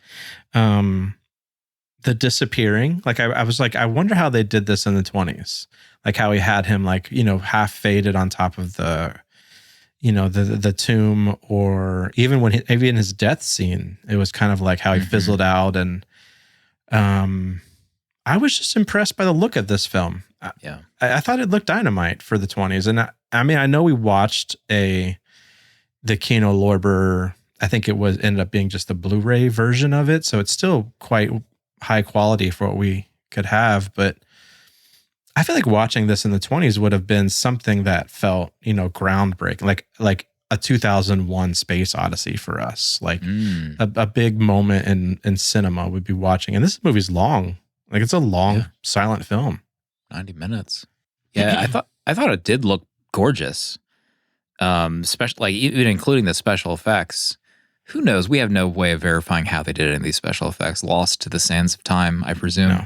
the disappearing. Like I was like, I wonder how they did this in the 20s. Like how he had him like, half faded on top of the the tomb, or even maybe in his death scene, it was kind of like how he fizzled out. And I was just impressed by the look of this film.
Yeah.
I thought it looked dynamite for the 20s. And I mean, I know we watched the Kino Lorber, I think it ended up being just the Blu-ray version of it. So it's still quite high quality for what we could have. But I feel like watching this in the 20s would have been something that felt, groundbreaking, like a 2001 Space Odyssey for us, like a big moment in cinema we'd be watching. And this movie's long, like it's a long silent film.
90 minutes. Yeah, I thought it did look gorgeous. Especially like even including the special effects. Who knows? We have no way of verifying how they did it in these special effects. Lost to the sands of time, I presume.
No.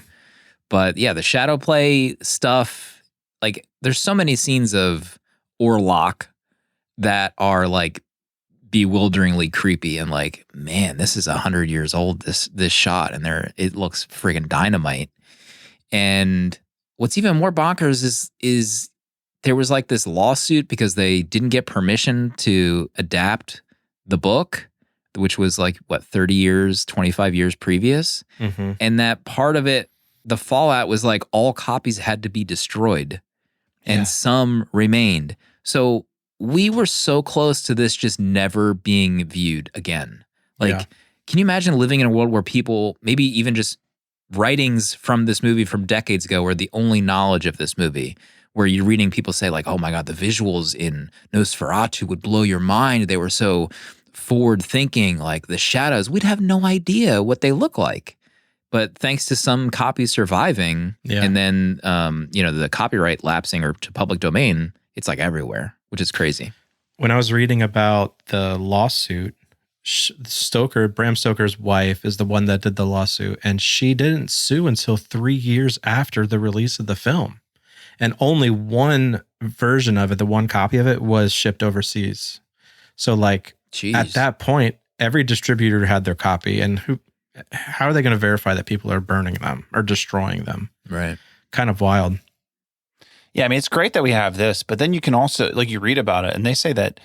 But yeah, the shadow play stuff, like there's so many scenes of Orlok that are like bewilderingly creepy and like, man, this is 100 years old, this shot, and it looks friggin' dynamite. And what's even more bonkers is there was like this lawsuit because they didn't get permission to adapt the book, which was like 30 years, 25 years previous.
Mm-hmm.
And that part of it, the fallout was like all copies had to be destroyed and some remained. So we were so close to this just never being viewed again. Like, can you imagine living in a world where people, maybe even just writings from this movie from decades ago were the only knowledge of this movie, where you're reading people say like, oh my God, the visuals in Nosferatu would blow your mind. They were so forward thinking, like the shadows, we'd have no idea what they look like. But thanks to some copies surviving and then, the copyright lapsing or to public domain, it's like everywhere, which is crazy.
When I was reading about the lawsuit, Bram Stoker's wife is the one that did the lawsuit, and she didn't sue until 3 years after the release of the film. And only one version of it, the one copy of it, was shipped overseas. So like at that point, every distributor had their copy, and how are they going to verify that people are burning them or destroying them?
Right.
Kind of wild.
Yeah, I mean, it's great that we have this, but then you can also, like, you read about it, and they say that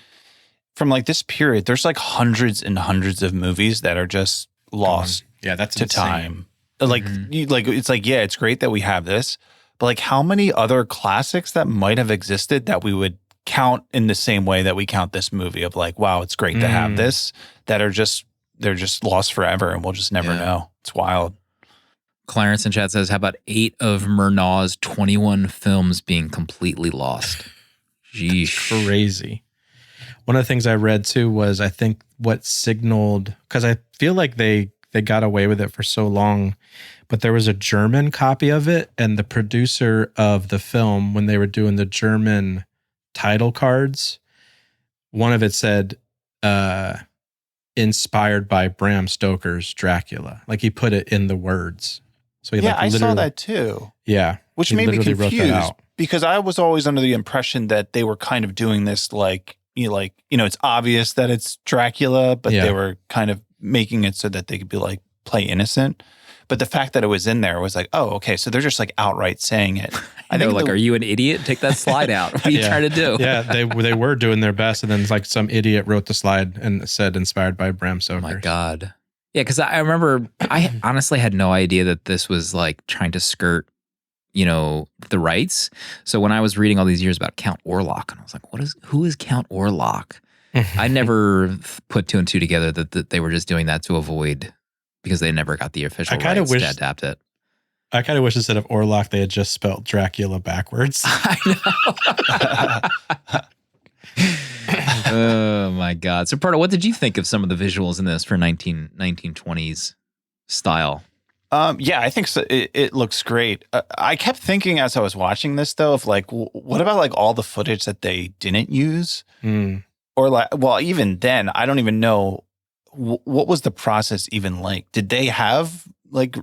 from like this period, there's like hundreds and hundreds of movies that are just lost
that's
to
insane.
time. Like, it's like, yeah, it's great that we have this, but like how many other classics that might have existed that we would count in the same way that we count this movie of like, wow, it's great to have this, that they're just lost forever and we'll just never know. It's wild.
Clarence in chat says, how about 8 of Murnau's 21 films being completely lost? Jeez.
Crazy. One of the things I read too was, I think what signaled, because I feel like they got away with it for so long, but there was a German copy of it, and the producer of the film, when they were doing the German title cards, one of it said, inspired by Bram Stoker's Dracula. Like he put it in the words. So he
I saw that too.
Yeah.
Which made me confused because I was always under the impression that they were kind of doing this like, it's obvious that it's Dracula, but they were kind of making it so that they could be like play innocent. But the fact that it was in there was like, oh, okay, so they're just like outright saying it.
I think like, are you an idiot? Take that slide out. What are you trying to do?
Yeah, they were doing their best, and then like some idiot wrote the slide and said inspired by Bram Stoker.
Oh my God. Yeah, because I remember I honestly had no idea that this was like trying to skirt, the rights. So when I was reading all these years about Count Orlok, and I was like, who is Count Orlok? I never put 2 and 2 together that they were just doing that to avoid, because they never got the official rights to adapt it.
I kind of wish instead of Orlok, they had just spelled Dracula backwards.
I know. Oh my God. So Pardo, what did you think of some of the visuals in this for 1920s style.
Yeah, I think so. It looks great. I kept thinking as I was watching this, though, of like, what about like all the footage that they didn't use? Or like, well, even then, I don't even know what was the process even like. Did they have like,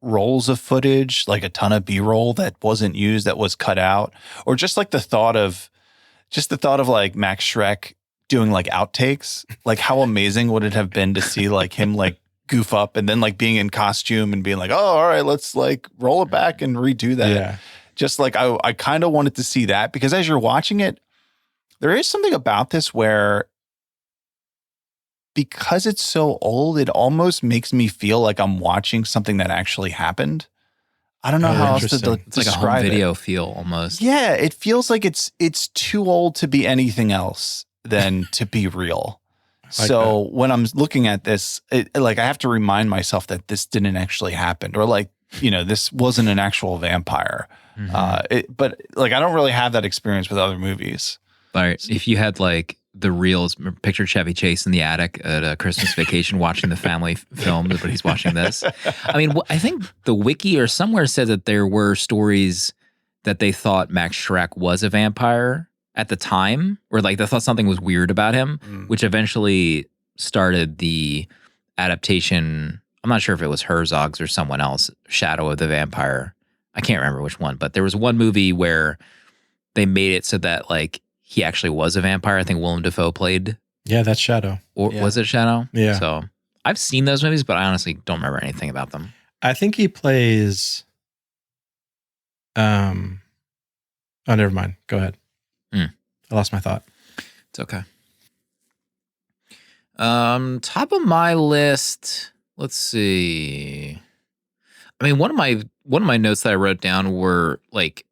rolls of footage, like a ton of B-roll that wasn't used, that was cut out, or just like the thought of like Max Schreck doing like outtakes? Like, how amazing would it have been to see like him like goof up and then like being in costume and being like, oh, all right, let's like roll it back and redo that.
Yeah.
Just like I kind of wanted to see that, because as you're watching it, there is something about this where, because it's so old, it almost makes me feel like I'm watching something that actually happened. I don't know how else to
It's like a home video feel almost.
Yeah, it feels like it's too old to be anything else than to be real. So when I'm looking at this, like I have to remind myself that this didn't actually happen, or like, this wasn't an actual vampire. But like, I don't really have that experience with other movies.
But if you had like the reels, picture Chevy Chase in the attic at a Christmas vacation watching the family film, but he's watching this. I mean, I think the wiki or somewhere said that there were stories that they thought Max Schreck was a vampire at the time, or like they thought something was weird about him, which eventually started the adaptation. I'm not sure if it was Herzog's or someone else, Shadow of the Vampire. I can't remember which one, but there was one movie where they made it so that like he actually was a vampire. I think Willem Dafoe played.
Yeah, that's Shadow.
Or was it Shadow?
Yeah.
So I've seen those movies, but I honestly don't remember anything about them.
I think he plays. Oh, never mind. Go ahead. I lost my thought.
It's okay. Top of my list. Let's see. I mean, one of my notes that I wrote down were like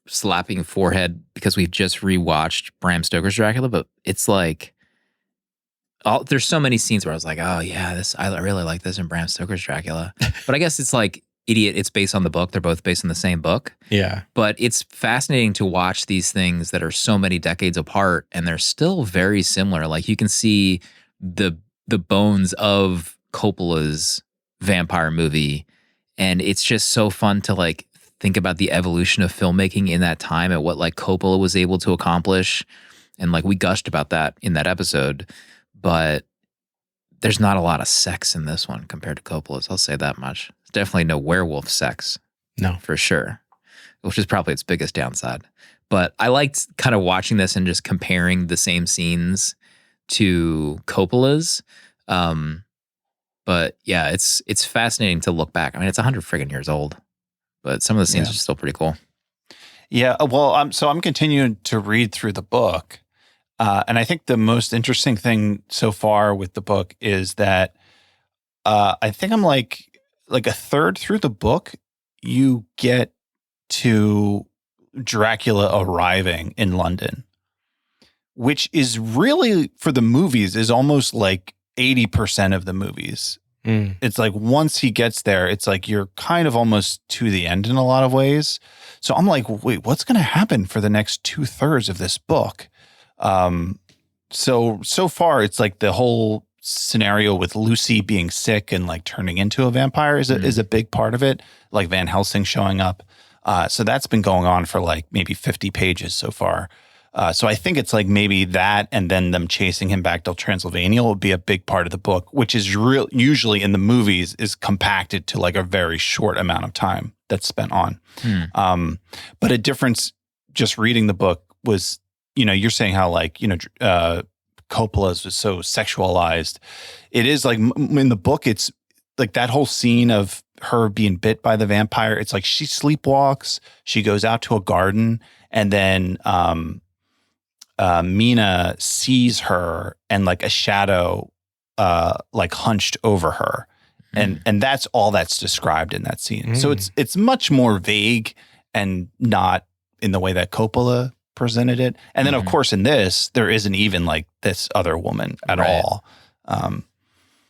slapping forehead because we've just rewatched Bram Stoker's Dracula, but it's like there's so many scenes where I was like, oh yeah, I really like this in Bram Stoker's Dracula. But I guess it's like Idiot, it's based on the book. They're both based on the same book.
Yeah.
But it's fascinating to watch these things that are so many decades apart and they're still very similar. Like you can see the bones of Coppola's vampire movie, and it's just so fun to like think about the evolution of filmmaking in that time and what like Coppola was able to accomplish. And like we gushed about that in that episode, but there's not a lot of sex in this one compared to Coppola's. I'll say that much. There's definitely no werewolf sex.
No.
For sure. Which is probably its biggest downside. But I liked kind of watching this and just comparing the same scenes to Coppola's. But yeah, it's fascinating to look back. I mean, it's 100 friggin' years old, but some of the scenes are still pretty cool.
Yeah. Well, I'm continuing to read through the book. And I think the most interesting thing so far with the book is that I think I'm like a third through the book, you get to Dracula arriving in London, which is really, for the movies, is almost like 80% of the movies. It's like once he gets there, it's like you're kind of almost to the end in a lot of ways. So I'm like, wait, what's going to happen for the next 2/3 of this book? So far it's like the whole scenario with Lucy being sick and like turning into a vampire is a big part of it, like Van Helsing showing up. So that's been going on for like maybe 50 pages so far. So I think it's like maybe that and then them chasing him back to Transylvania will be a big part of the book, which is usually in the movies is compacted to like a very short amount of time that's spent on. But a difference just reading the book was, you're saying how like, Coppola's was so sexualized. It is like in the book, it's like that whole scene of her being bit by the vampire. It's like she sleepwalks, she goes out to a garden, and then Mina sees her and like a shadow like hunched over her. And that's all that's described in that scene. So it's much more vague and not in the way that Coppola presented it. And then of course in this, there isn't even like this other woman at all.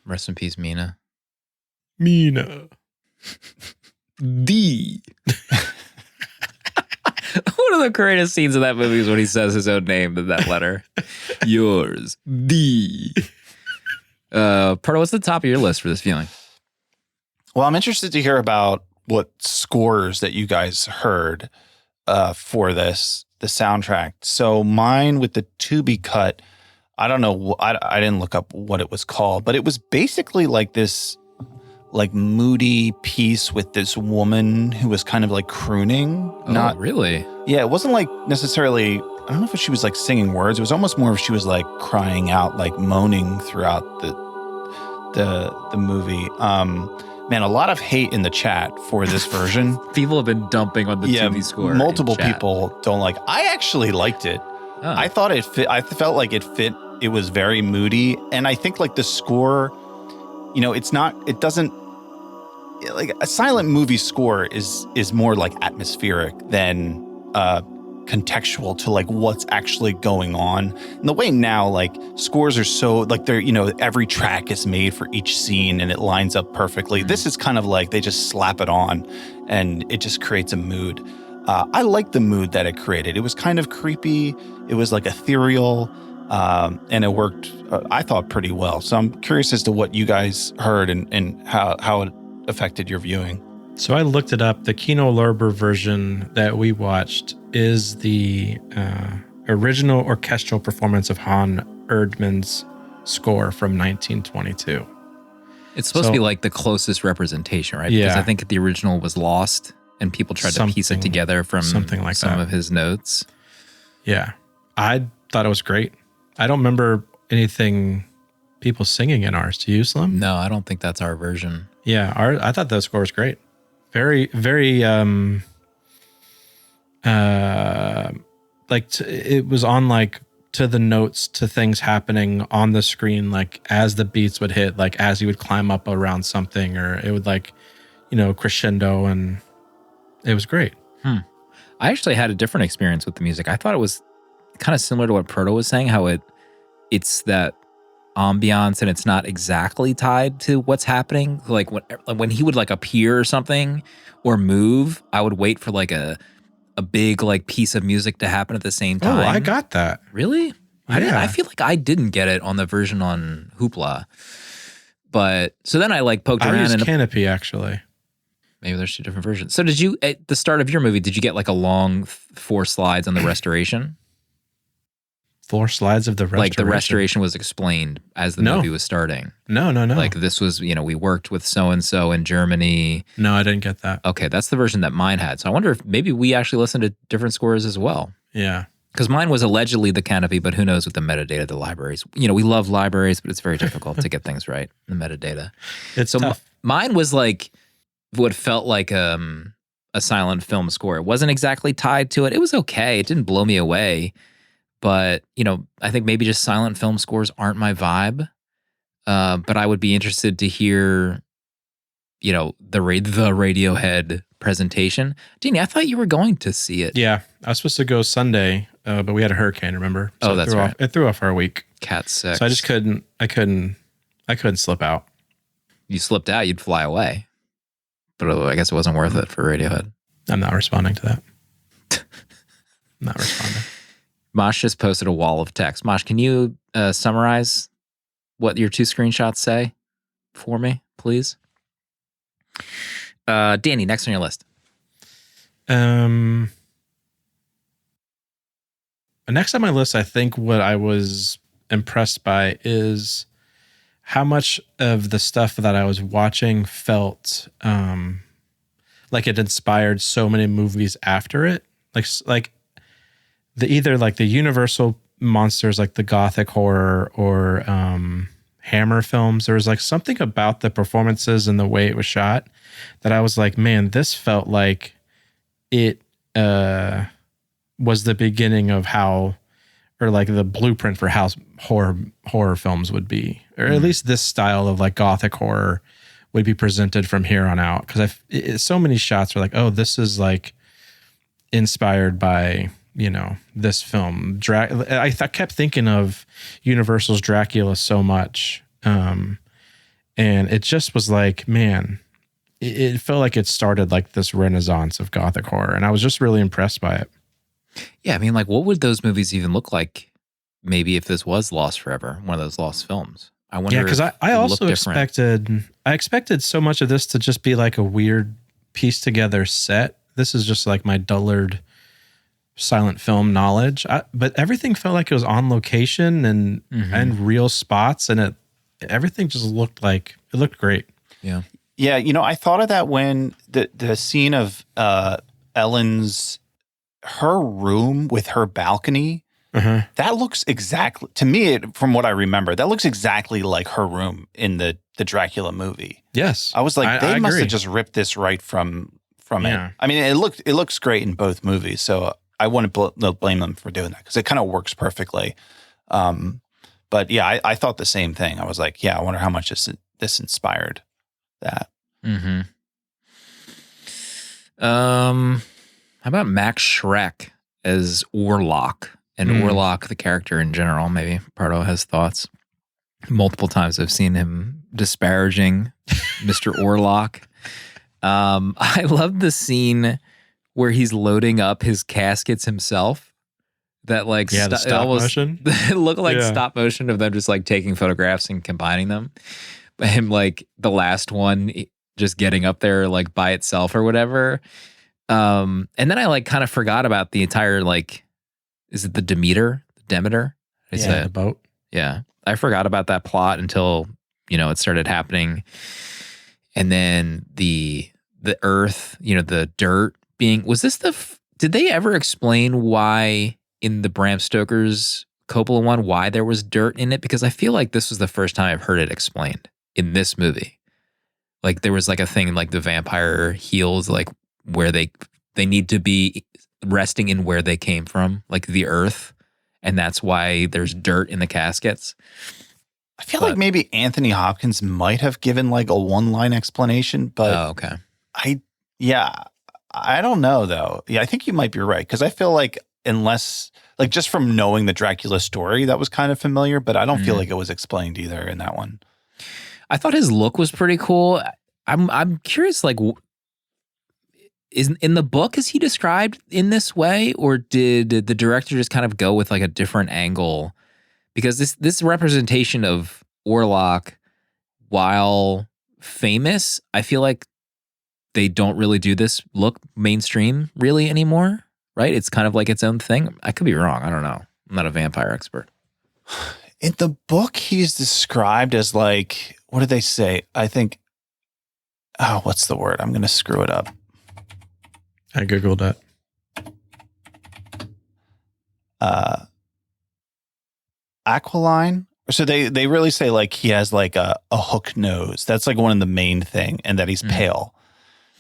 Rest in peace, Mina.
Mina.
D. One of the greatest scenes in that movie is when he says his own name in that letter. Yours, D. Pardo, what's the top of your list for this feeling?
Well, I'm interested to hear about what scores that you guys heard for the soundtrack. So mine with the to be cut, I don't know. I didn't look up what it was called, but it was basically like this like moody piece with this woman who was kind of like crooning.
Oh, really?
Yeah, it wasn't like necessarily, I don't know if she was like singing words. It was almost more if she was like crying out, like moaning throughout the movie. Man, a lot of hate in the chat for this version.
People have been dumping on the TV score.
Multiple people don't like. I actually liked it.
Oh.
I thought it fit. I felt like it fit. It was very moody, and I think like the score, you know, it's not. It doesn't. Like a silent movie score is more like atmospheric than contextual to like what's actually going on. And the way now like scores are so like they're, you know, every track is made for each scene and it lines up perfectly. This is kind of like they just slap it on and it just creates a mood. I like the mood that it created. It was kind of creepy. It was like ethereal, and it worked, I thought, pretty well. So I'm curious as to what you guys heard and how it affected your viewing.
So I looked it up. The Kino Lorber version that we watched is the original orchestral performance of Han Erdmann's score from 1922.
It's supposed to be like the closest representation, right?
Yeah.
Because I think the original was lost and people tried to piece it together from
something like
some
that.
of his notes.
Yeah. I thought it was great. I don't remember anything people singing in ours. Do you, Slim?
No, I don't think that's our version.
Yeah, I thought the score was great. Very, very, it was on like to the notes to things happening on the screen, like as the beats would hit, like as you would climb up around something, or it would like, you know, crescendo, and it was great.
I actually had a different experience with the music. I thought it was kind of similar to what Proto was saying, how it's that ambiance and it's not exactly tied to what's happening. Like when he would like appear or something or move, I would wait for like a big like piece of music to happen at the same time.
Oh, I got that.
Really?
Yeah.
I feel like I didn't get it on the version on Hoopla. But so then I like poked
I
around
used
and
Canopy actually.
maybe there's two different versions. So did you, at the start of your movie, did you get like a long 4 slides on the restoration?
4 slides of the restoration.
Like the restoration was explained as the movie was starting.
No.
Like this was, you know, we worked with so-and-so in Germany.
No, I didn't get that.
Okay, that's the version that mine had. So I wonder if maybe we actually listened to different scores as well.
Yeah.
Because mine was allegedly the Canopy, but who knows with the metadata of the libraries. You know, we love libraries, but it's very difficult to get things right, the metadata.
It's
so
tough.
Mine was like what felt like a silent film score. It wasn't exactly tied to it. It was okay. It didn't blow me away. But, you know, I think maybe just silent film scores aren't my vibe. But I would be interested to hear, you know, the Radiohead presentation. Deanie, I thought you were going to see it.
Yeah, I was supposed to go Sunday, but we had a hurricane, remember? So
that's right.
It threw off our week.
Cat 6.
So I just couldn't slip out.
You slipped out, you'd fly away. But I guess it wasn't worth it for Radiohead.
I'm not responding to that. Not responding.
Mosh just posted a wall of text. Mosh, can you summarize what your 2 screenshots say for me, please? Danny, next on your list.
Next on my list, I think what I was impressed by is how much of the stuff that I was watching felt like it inspired so many movies after it. Like either like the Universal monsters, like the gothic horror or Hammer films. There was like something about the performances and the way it was shot that I was like, man, this felt like it was the beginning of how, or like the blueprint for how horror films would be, or at least this style of like gothic horror would be presented from here on out. Because so many shots are like, oh, this is like inspired by, you know, this film. I kept thinking of Universal's Dracula so much. And it just was like, man, it felt like it started like this renaissance of gothic horror. And I was just really impressed by it.
Yeah, I mean, like, what would those movies even look like maybe if this was lost forever, one of those lost films? I wonder.
Yeah, because I
if it
also
looked different.
expected so much of this to just be like a weird piece together set. This is just like my dullard silent film knowledge. But everything felt like it was on location and real spots, and everything just looked great.
Yeah.
Yeah, I thought of that when the scene of Ellen's her room with her balcony. That looks exactly to me, from what I remember, that looks exactly like her room in the Dracula movie.
Yes,
I was like, they must
agree.
have just ripped this right from
Yeah.
it. I mean, it looks great in both movies, so I wouldn't blame them for doing that because it kind of works perfectly. But yeah, I thought the same thing. I was like, yeah, I wonder how much this inspired that.
Mm-hmm. How about Max Schreck as Orlok? And Orlok, the character in general, maybe Pardo has thoughts. Multiple times I've seen him disparaging Mr. Orlok. I love the scene where he's loading up his caskets himself. That like
the stop motion.
It looked like stop motion of them just like taking photographs and combining them. But him like the last one just getting up there like by itself or whatever. And then I like kind of forgot about the entire like, is it the Demeter?
The boat.
Yeah. I forgot about that plot until, it started happening. And then the earth, the dirt being, was this did they ever explain why in the Bram Stoker's Coppola one, why there was dirt in it? Because I feel like this was the first time I've heard it explained in this movie. Like there was like a thing like the vampire heels, like where they need to be resting in where they came from, like the earth. And that's why there's dirt in the caskets.
I feel like maybe Anthony Hopkins might have given like a one-line explanation, but
okay.
I don't know though. Yeah, I think you might be right because I feel like unless like just from knowing the Dracula story, that was kind of familiar, but I don't feel like it was explained either in that one.
I thought his look was pretty cool. I'm curious, like, is in the book, is he described in this way, or did the director just kind of go with like a different angle? Because this representation of Orlok, while famous, I feel like they don't really do this look mainstream really anymore, right? It's kind of like its own thing. I could be wrong. I don't know. I'm not a vampire expert.
In the book, he's described as like, what did they say? I think, what's the word? I'm going to screw it up.
I Googled that.
Aquiline. So they really say like he has like a hook nose. That's like one of the main thing, and that he's pale.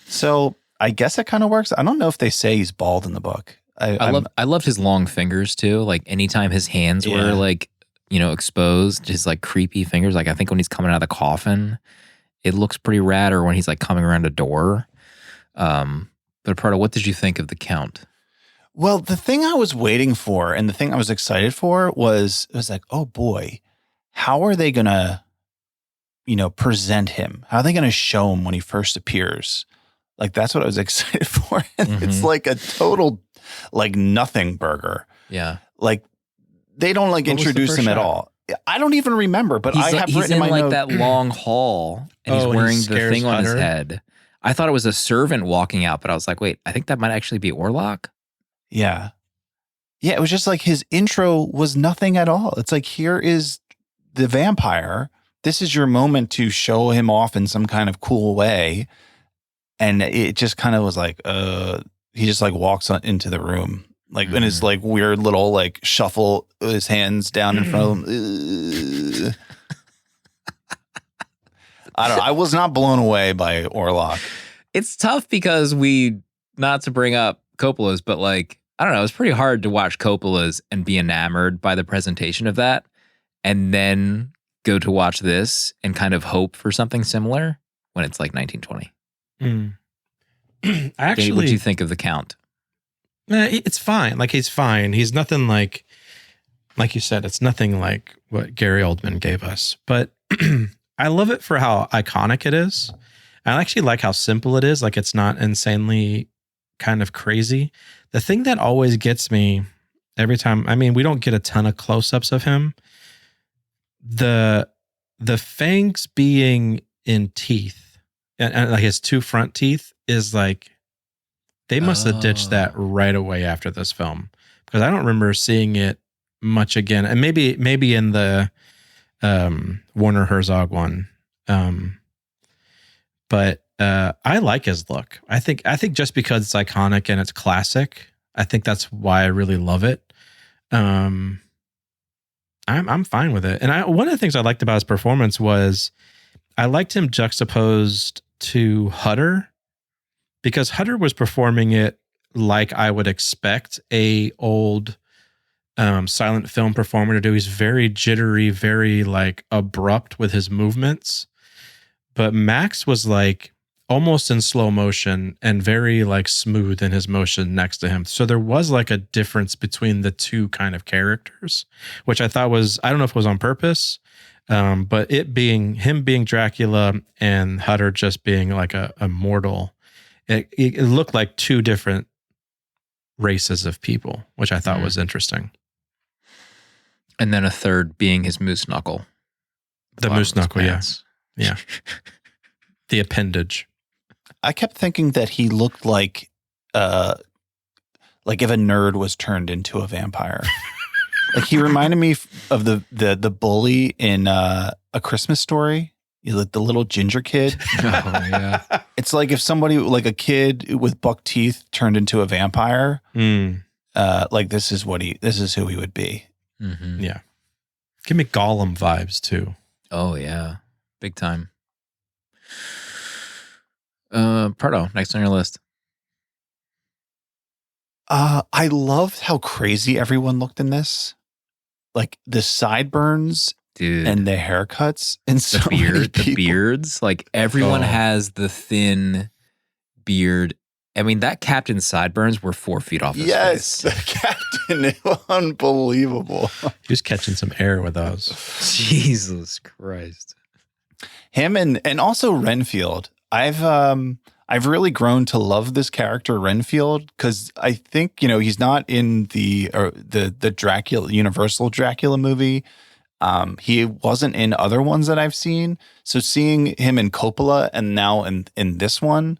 So I guess it kind of works. I don't know if they say he's bald in the book.
I loved his long fingers too. Like anytime his hands were like, exposed, his like creepy fingers. Like I think when he's coming out of the coffin, it looks pretty rad, or when he's like coming around a door. But Pardo, what did you think of the Count?
Well, the thing I was waiting for and the thing I was excited for was like, oh boy, how are they going to, present him? How are they going to show him when he first appears? Like, that's what I was excited for. And it's like a total, like, nothing burger.
Yeah.
Like, they don't like introduce him at all. I don't even remember, but I have written in my note.
That long hall and he's wearing the thing on his head. I thought it was a servant walking out, but I was like, wait, I think that might actually be Orlok.
Yeah. Yeah, it was just like his intro was nothing at all. It's like, here is the vampire. This is your moment to show him off in some kind of cool way. And it just kind of was like, he just like walks into the room, like in his like weird little like shuffle, his hands down in front of him. I was not blown away by Orlok.
It's tough because not to bring up Coppola's, but like, I don't know, it's pretty hard to watch Coppola's and be enamored by the presentation of that and then go to watch this and kind of hope for something similar when it's like 1920.
Actually,
what do you think of the Count?
It's fine. Like, he's fine. He's nothing like you said, it's nothing like what Gary Oldman gave us. But I love it for how iconic it is. I actually like how simple it is. Like, it's not insanely kind of crazy. The thing that always gets me every time, I mean, we don't get a ton of close-ups of him. The the fangs being in teeth and like his two front teeth is like, they must have ditched that right away after this film, because I don't remember seeing it much again. And maybe in the Werner Herzog one. But I like his look. I think just because it's iconic and it's classic, I think that's why I really love it. I'm fine with it. And one of the things I liked about his performance was I liked him juxtaposed to Hutter, because Hutter was performing it like I would expect a old silent film performer to do. He's very jittery, very like abrupt with his movements. But Max was like almost in slow motion and very like smooth in his motion next to him. So there was like a difference between the two kind of characters, which I thought was, I don't know if it was on purpose, but him being Dracula and Hutter just being like a mortal, it looked like two different races of people, which I thought was interesting.
And then a third being his moose knuckle.
The moose knuckle, yeah. Yeah. The appendage.
I kept thinking that he looked like if a nerd was turned into a vampire. Like he reminded me of the bully in A Christmas Story. Like the little ginger kid.
Oh yeah.
It's like if somebody, like a kid with buck teeth, turned into a vampire. Like this is who he would be.
Mm-hmm.
Yeah. Give me Gollum vibes too.
Oh yeah. Big time. Pardo, next on your list.
I loved how crazy everyone looked in this. Like the sideburns,
dude,
and the haircuts, and
the beards. Like everyone has the thin beard. I mean, that captain's sideburns were 4 feet off his face.
The captain, unbelievable.
He was catching some air with those.
Jesus Christ.
Him and also Renfield. I've really grown to love this character Renfield, because I think, he's not in the Dracula Universal Dracula movie. He wasn't in other ones that I've seen. So seeing him in Coppola and now in this one,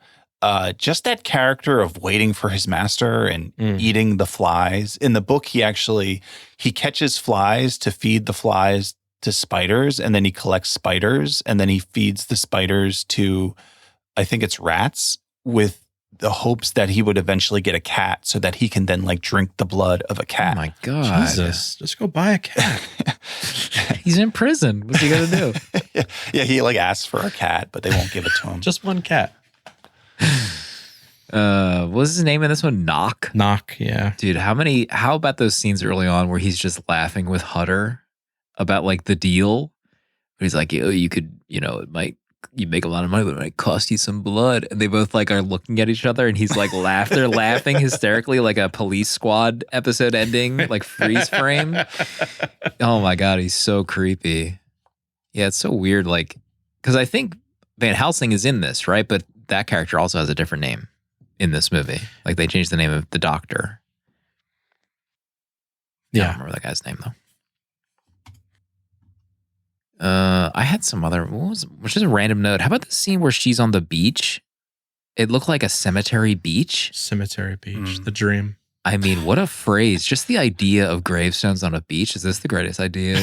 just that character of waiting for his master and eating the flies. In the book, he catches flies to feed the flies to spiders, and then he collects spiders, and then he feeds the spiders to, I think it's rats, with the hopes that he would eventually get a cat so that he can then like drink the blood of a cat.
Oh my God.
Jesus, just go buy a cat.
He's in prison. What's he going to
do? Yeah, he like asks for a cat, but they won't give it to him.
Just one cat.
What was his name in this one? Knock?
Knock, yeah.
Dude, how about those scenes early on where he's just laughing with Hutter about like the deal? He's like, you could, you make a lot of money, but it might cost you some blood. And they both like are looking at each other, and he's like they're laughing hysterically like a Police Squad episode ending, like freeze frame. Oh my God, he's so creepy. Yeah, it's so weird. Like, because I think Van Helsing is in this, right? But that character also has a different name in this movie. Like they changed the name of the doctor.
Yeah.
I don't remember that guy's name though. I had some other, which is a random note. How about the scene where she's on the beach? It looked like a cemetery beach.
Cemetery beach, the dream.
I mean, what a phrase. Just the idea of gravestones on a beach. Is this the greatest idea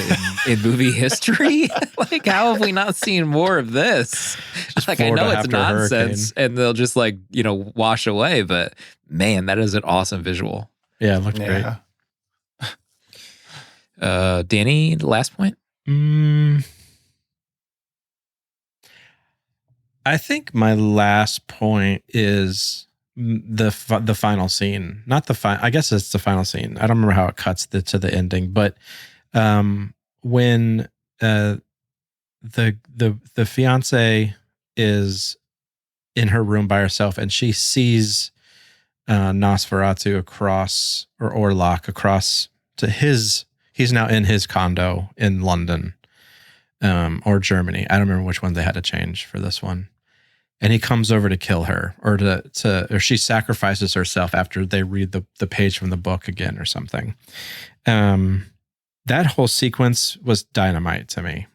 in movie history? Like, how have we not seen more of this?
Just
like, I know it's nonsense
hurricane.
And they'll just like, wash away. But man, that is an awesome visual.
Yeah, it looked great.
Danny, last point?
I think my last point is the final scene. Not the final. I guess it's the final scene. I don't remember how it cuts to the ending, but when the fiance is in her room by herself and she sees Nosferatu across or Orlok across to his. He's now in his condo in London or Germany. I don't remember which one they had to change for this one. And he comes over to kill her or she sacrifices herself after they read the page from the book again or something. That whole sequence was dynamite to me.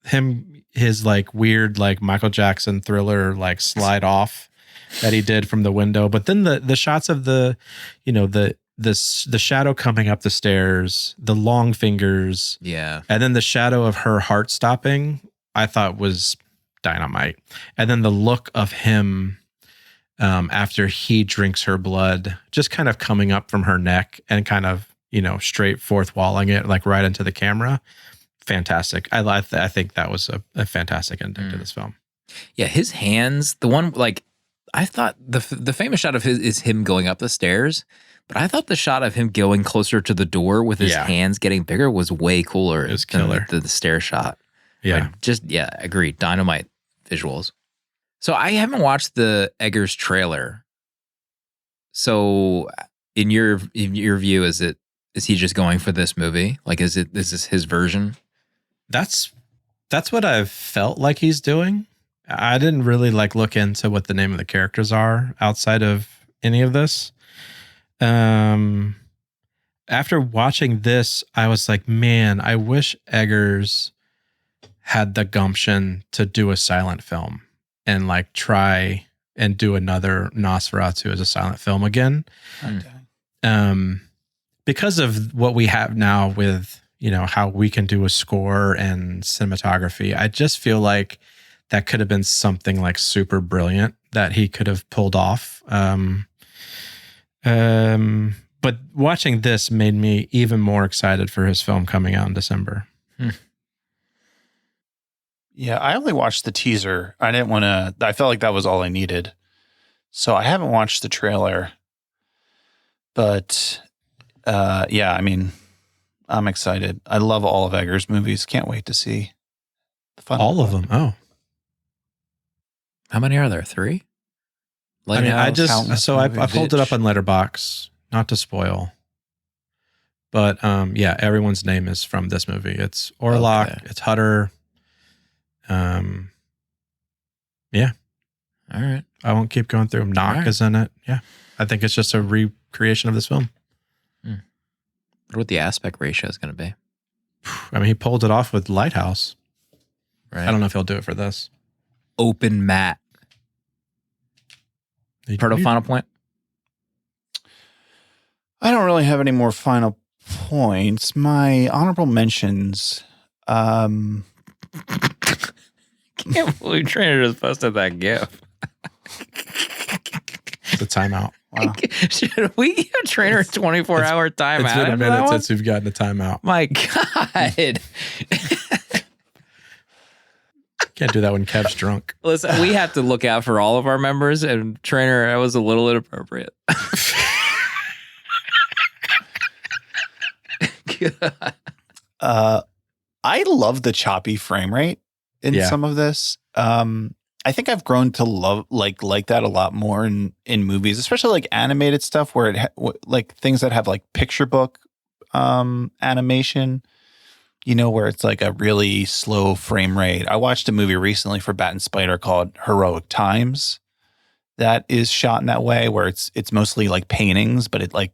his like weird like Michael Jackson Thriller like slide off that he did from the window, but then the shots of the shadow coming up the stairs, the long fingers,
Yeah.
and then the shadow of her heart stopping, I thought was dynamite. And then the look of him after he drinks her blood, just kind of coming up from her neck and kind of, straight fourth walling it like right into the camera. Fantastic. I think that was a fantastic ending to this film.
Yeah, his hands, the one like I thought the famous shot of his is him going up the stairs, but I thought the shot of him going closer to the door with his hands getting bigger was way cooler.
It was killer.
Than the stair shot.
Yeah.
Agreed. Dynamite visuals. So I haven't watched the Eggers trailer. So in your view, is he just going for this movie? Like is this his version?
That's what I've felt like he's doing. I didn't really like look into what the name of the characters are outside of any of this. After watching this, I was like, man, I wish Eggers had the gumption to do a silent film and like try and do another Nosferatu as a silent film again.
Okay.
Because of what we have now with, how we can do a score and cinematography, I just feel like that could have been something like super brilliant that he could have pulled off. But watching this made me even more excited for his film coming out in December.
Yeah, I only watched the teaser. I felt like that was all I needed. So I haven't watched the trailer. But yeah, I mean, I'm excited. I love all of Eggers' movies. Can't wait to see the final
all of them. Oh.
How many are there? 3?
I pulled it up on Letterboxd, not to spoil. But yeah, everyone's name is from this movie. It's Orlok, it's Hutter. Yeah.
All right.
I won't keep going through them. Knock is in it. Yeah. I think it's just a recreation of this film.
What the aspect ratio is going to be?
I mean, he pulled it off with Lighthouse.
Right.
I don't know if he'll do it for this.
Open mat. Final point?
I don't really have any more final points. My honorable mentions.
Can't believe Trainer just posted that GIF.
The timeout.
Wow.
Should we give Trainer a 24-hour timeout?
It's been a minute since we've gotten a timeout.
My God.
Can't do that when Kev's drunk.
Listen, we have to look out for all of our members, and Trainer, that was a little inappropriate.
I love the choppy frame rate in some of this. I think I've grown to love like that a lot more in movies, especially like animated stuff where like things that have like picture book animation, where it's like a really slow frame rate. I watched a movie recently for Bat and Spider called Heroic Times that is shot in that way, where it's mostly like paintings, but it like,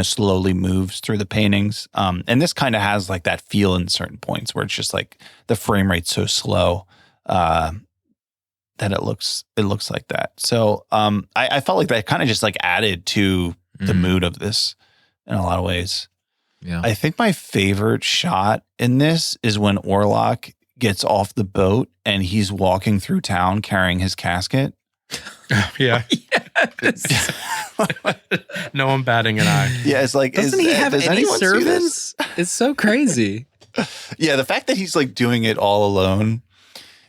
slowly moves through the paintings. And this kind of has like that feel in certain points where it's just like the frame rate's so slow that it looks like that. So I felt like that kind of just like added to the mood of this in a lot of ways.
Yeah.
I think my favorite shot in this is when Orlok gets off the boat and he's walking through town carrying his casket.
Yeah.
Yes.
No one batting an eye.
Yeah, it's like,
doesn't he have any servants? It's so crazy.
Yeah, the fact that he's like doing it all alone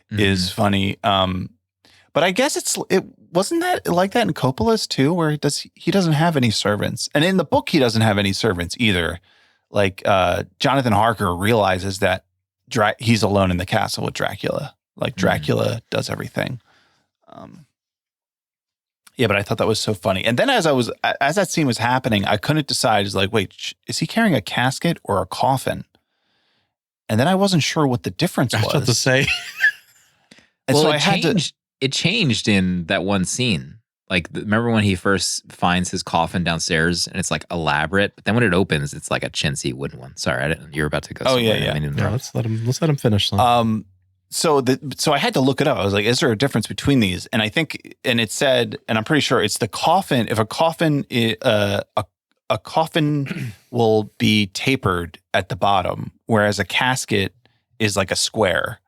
is funny. But I guess it wasn't that like that in Coppola's too, where he doesn't have any servants, and in the book he doesn't have any servants either. Like Jonathan Harker realizes that he's alone in the castle with Dracula. Like Dracula does everything. Yeah, but I thought that was so funny. And then as that scene was happening, I couldn't decide. Is like, wait, is he carrying a casket or a coffin? And then I wasn't sure what the difference was.
I was about to say.
And
well,
so
it changed in that one scene. Like, remember when he first finds his coffin downstairs and it's like elaborate, but then when it opens, it's like a chintzy wooden one. Sorry, you were about to go.
Oh, yeah.
Yeah, let's let him finish. Son.
so I had to look it up. I was like, is there a difference between these? And I think, and it said, and I'm pretty sure it's the coffin. If a coffin, a coffin will be tapered at the bottom, whereas a casket is like a square.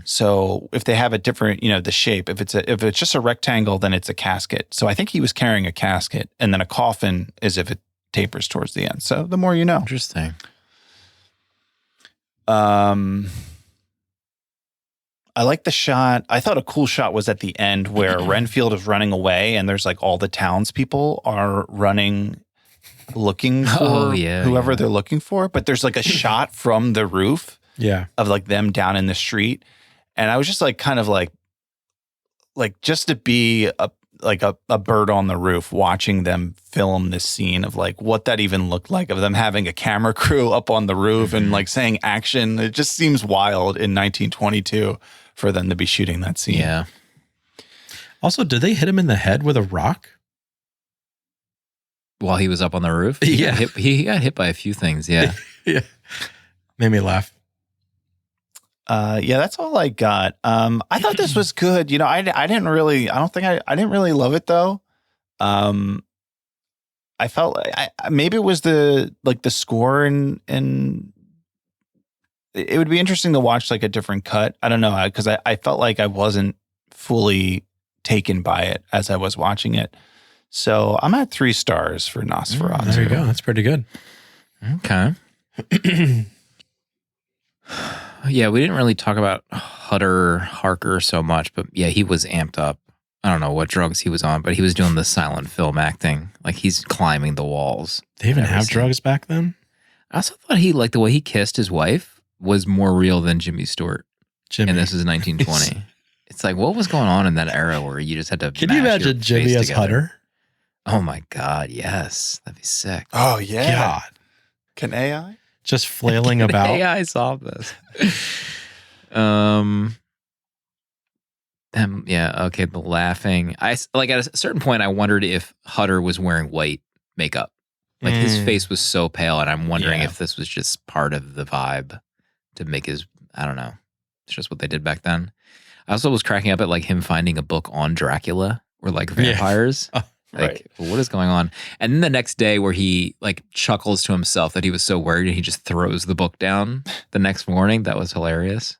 So if they have a different, the shape, if it's just a rectangle, then it's a casket. So I think he was carrying a casket, and then a coffin is if it tapers towards the end. So the more you know.
Interesting.
I like the shot. I thought a cool shot was at the end where Renfield is running away, and there's like all the townspeople are running, looking for whoever they're looking for. But there's like a shot from the roof.
Yeah.
Of like them down in the street. And I was just like, kind of like just to be a bird on the roof watching them film this scene of like what that even looked like, of them having a camera crew up on the roof and like saying action. It just seems wild in 1922 for them to be shooting that scene.
Yeah.
Also, did they hit him in the head with a rock?
While he was up on the roof?
Yeah.
He got hit by a few things. Yeah.
Yeah. Made me laugh.
Yeah, that's all I got. I thought this was good. I didn't really love it though. I felt like maybe it was the score and it would be interesting to watch like a different cut. I don't know, because I felt like I wasn't fully taken by it as I was watching it. So I'm at 3 stars for Nosferatu.
There you go. That's pretty good.
Okay. Yeah, we didn't really talk about Hutter Harker so much, but yeah, he was amped up. I don't know what drugs he was on, but he was doing the silent film acting. Like he's climbing the walls.
They even have drugs back then?
I also thought he, like the way he kissed his wife was more real than Jimmy Stewart.
Jimmy.
And this is 1920. It's like, what was going on in that era where you just had to
Can you imagine Jimmy as Hutter?
Oh my God, yes. That'd be sick.
Oh, yeah.
God.
Can AI?
Just flailing about.
AI solved this. Yeah, okay, the laughing. At a certain point, I wondered if Hutter was wearing white makeup. Like his face was so pale, and I'm wondering if this was just part of the vibe to make his, I don't know. It's just what they did back then. I also was cracking up at like him finding a book on Dracula or like vampires.
Yeah.
Like, what is going on? And then the next day where he like chuckles to himself that he was so worried and he just throws the book down the next morning. That was hilarious.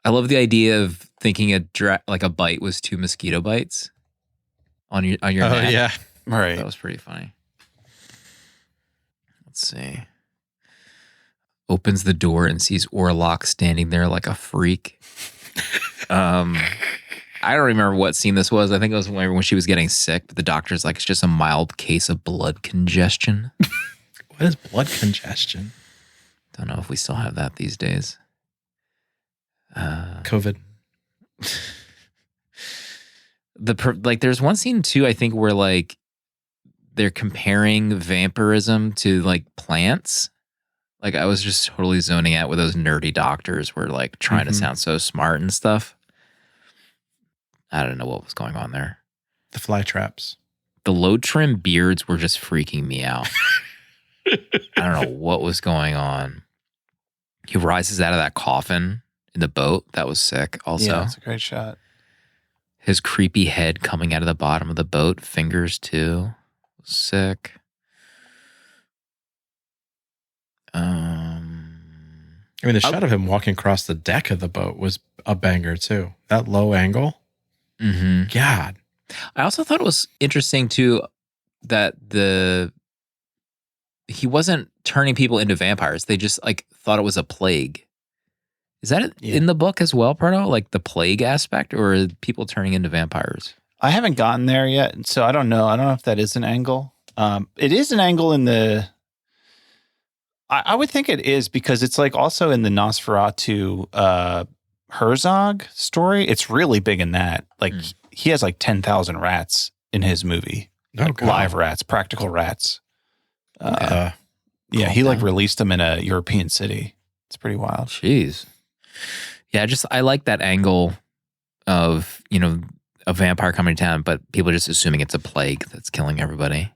I love the idea of thinking a bite was 2 mosquito bites on your neck.
Oh, yeah.
Right.
That was pretty funny. Let's see. Opens the door and sees Orlok standing there like a freak. I don't remember what scene this was. I think it was when she was getting sick, but the doctor's like, it's just a mild case of blood congestion.
What is blood congestion?
Don't know if we still have that these days.
COVID.
There's one scene too, I think, where like they're comparing vampirism to like plants. Like I was just totally zoning out with those nerdy doctors who were like trying to sound so smart and stuff. I don't know what was going on there.
The fly traps.
The low trim beards were just freaking me out. I don't know what was going on. He rises out of that coffin in the boat. That was sick also.
Yeah, that's a great shot.
His creepy head coming out of the bottom of the boat. Fingers too. Sick.
I mean, the shot of him walking across the deck of the boat was a banger too. That low angle.
Mm-hmm.
God.
I also thought it was interesting too that he wasn't turning people into vampires. They just like thought it was a plague. Is that in the book as well, Pardo? Like the plague aspect, or are people turning into vampires?
I haven't gotten there yet, so I don't know. I don't know if that is an angle. It is an angle in the. I would think it is because it's like also in the Nosferatu Herzog story. It's really big in that. Like he has like 10,000 rats in his movie, like live rats, practical rats. Yeah, he like released them in a European city. It's pretty wild.
Jeez. Yeah, I like that angle of, a vampire coming to town, but people just assuming it's a plague that's killing everybody.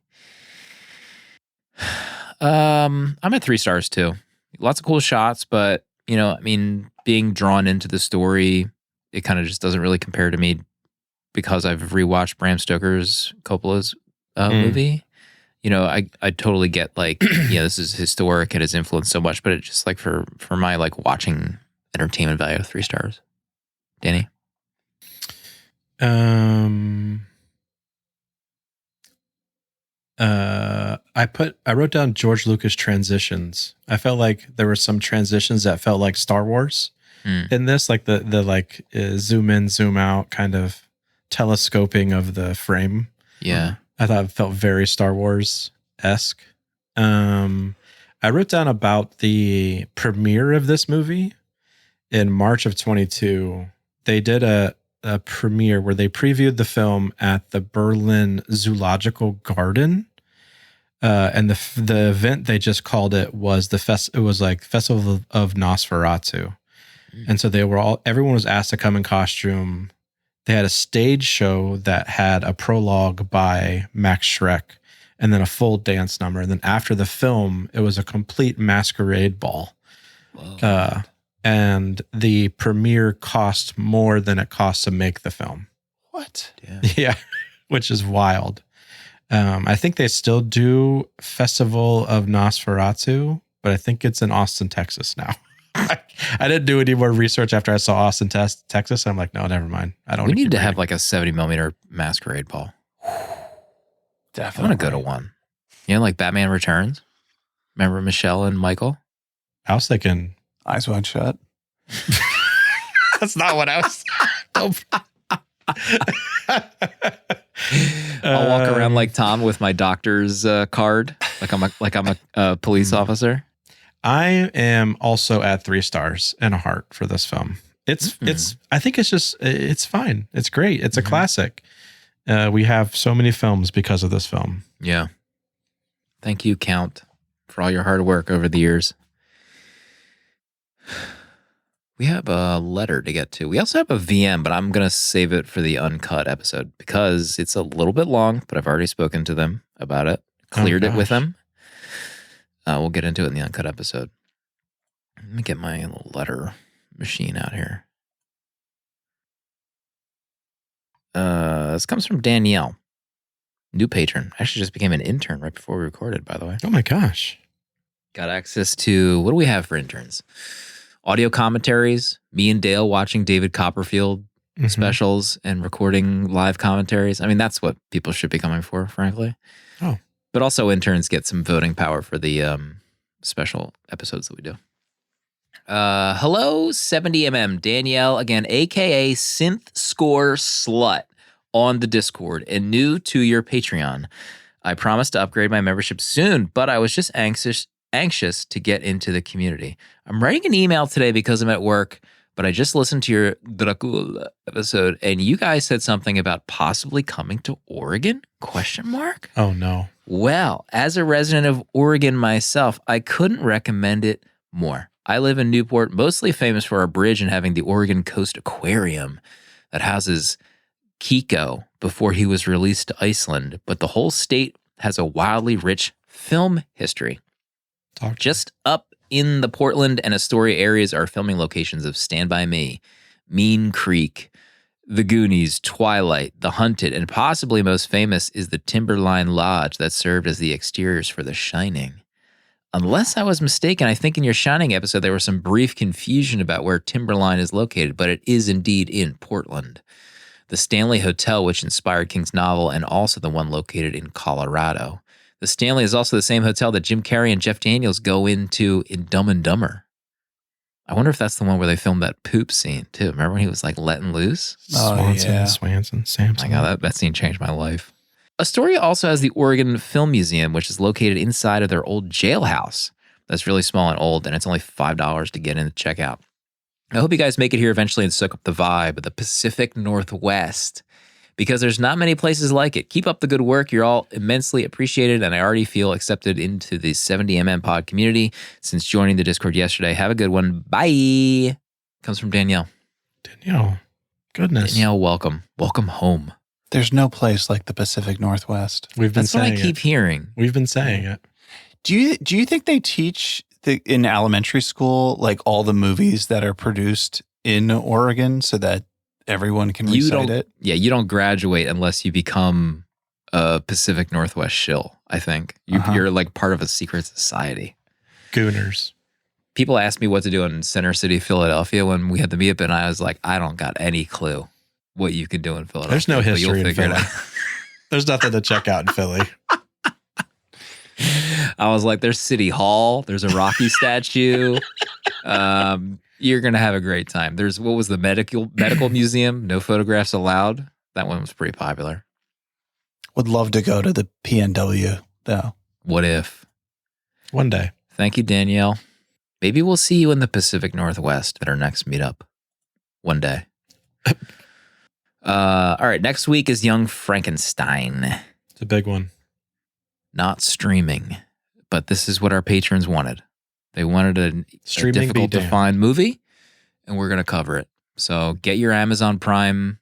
I'm at 3 stars too. Lots of cool shots, but being drawn into the story, it kind of just doesn't really compare to me because I've rewatched Bram Stoker's Coppola's movie. You know, I totally get like, this is historic and has influenced so much, but it just like for my like watching entertainment value, 3 stars. Danny?
I wrote down George Lucas transitions. I felt like there were some transitions that felt like Star Wars in this, like the like zoom in, zoom out kind of telescoping of the frame.
Yeah.
I thought it felt very Star Wars-esque. I wrote down about the premiere of this movie in March of 22. They did a premiere where they previewed the film at the Berlin Zoological Garden. And the event they just called it was it was like Festival of Nosferatu. And so everyone was asked to come in costume. They had a stage show that had a prologue by Max Schreck and then a full dance number. And then after the film, it was a complete masquerade ball. And the premiere cost more than it cost to make the film.
What?
Yeah, which is wild. I think they still do Festival of Nosferatu, but I think it's in Austin, Texas now. I didn't do any more research after I saw Austin, Texas. I'm like, no, never mind. I don't.
We need to have like a 70mm masquerade ball.
Definitely.
I want to go to one. You know, like Batman Returns. Remember Michelle and Michael?
I was thinking
Eyes Wide Shut.
That's not what I was.
I'll walk around like Tom with my doctor's card, like I'm a police officer.
I am also at 3 stars and a heart for this film. It's I think it's fine. It's great. It's a classic. We have so many films because of this film.
Yeah. Thank you, Count, for all your hard work over the years. We have a letter to get to. We also have a VM, but I'm going to save it for the uncut episode because it's a little bit long, but I've already spoken to them about it, cleared it with them. We'll get into it in the uncut episode. Let me get my little letter machine out here. This comes from Danielle, new patron. Actually just became an intern right before we recorded, by the way.
Oh my gosh.
Got access to, what do we have for interns? Audio commentaries, me and Dale watching David Copperfield specials and recording live commentaries. I mean, that's what people should be coming for, frankly.
Oh.
But also interns get some voting power for the special episodes that we do. Hello, 70mm. Danielle, again, a.k.a. Synth Score Slut on the Discord and new to your Patreon. I promised to upgrade my membership soon, but I was just anxious to get into the community. I'm writing an email today because I'm at work, but I just listened to your Dracula episode and you guys said something about possibly coming to Oregon? ?
Oh no.
Well, as a resident of Oregon myself, I couldn't recommend it more. I live in Newport, mostly famous for our bridge and having the Oregon Coast Aquarium that houses Kiko before he was released to Iceland, but the whole state has a wildly rich film history. Just up in the Portland and Astoria areas are filming locations of Stand By Me, Mean Creek, The Goonies, Twilight, The Hunted, and possibly most famous is the Timberline Lodge that served as the exteriors for The Shining. Unless I was mistaken, I think in your Shining episode there was some brief confusion about where Timberline is located, but it is indeed in Portland. The Stanley Hotel, which inspired King's novel, and also the one located in Colorado. The Stanley is also the same hotel that Jim Carrey and Jeff Daniels go into in Dumb and Dumber. I wonder if that's the one where they filmed that poop scene, too. Remember when he was, like, letting loose?
Swanson, Samson.
My God, that scene changed my life. Astoria also has the Oregon Film Museum, which is located inside of their old jailhouse. That's really small and old, and it's only $5 to get in to check out. I hope you guys make it here eventually and soak up the vibe of the Pacific Northwest, because there's not many places like it. Keep up the good work. You're all immensely appreciated, and I already feel accepted into the 70mm pod community since joining the Discord yesterday. Have a good one. Bye. Comes from Danielle.
Danielle. Goodness.
Danielle, welcome. Welcome home.
There's no place like the Pacific Northwest.
We've been
That's what
saying
I keep hearing.
We've been saying it.
Do you think they teach in elementary school, like all the movies that are produced in Oregon so that everyone can recite it?
Yeah, you don't graduate unless you become a Pacific Northwest shill, I think. You're like part of a secret society.
Gooners.
People asked me what to do in Center City, Philadelphia when we had the meetup, and I was like, I don't got any clue what you could do in Philadelphia.
There's no history in Philly.
It out.
There's nothing to check out in Philly.
I was like, there's City Hall. There's a Rocky statue. You're going to have a great time. There's, what was the medical museum? No photographs allowed. That one was pretty popular.
Would love to go to the PNW, though.
What if?
One day.
Thank you, Danielle. Maybe we'll see you in the Pacific Northwest at our next meetup. One day. All right. Next week is Young Frankenstein.
It's a big one.
Not streaming, but this is what our patrons wanted. They wanted a difficult to find movie, and we're going to cover it. So get your Amazon Prime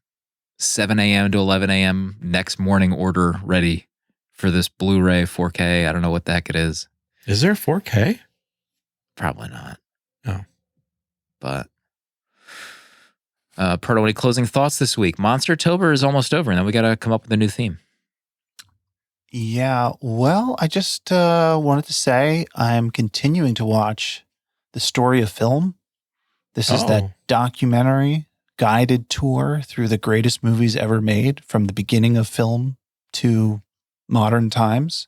7 a.m. to 11 a.m. next morning order ready for this Blu-ray 4K. I don't know what the heck it is.
Is there 4K?
Probably not.
Oh.
But, Proto, any closing thoughts this week? Monster-tober is almost over, and then we got to come up with a new theme.
Yeah, well, I just wanted to say I'm continuing to watch The Story of Film. This is that documentary guided tour through the greatest movies ever made from the beginning of film to modern times,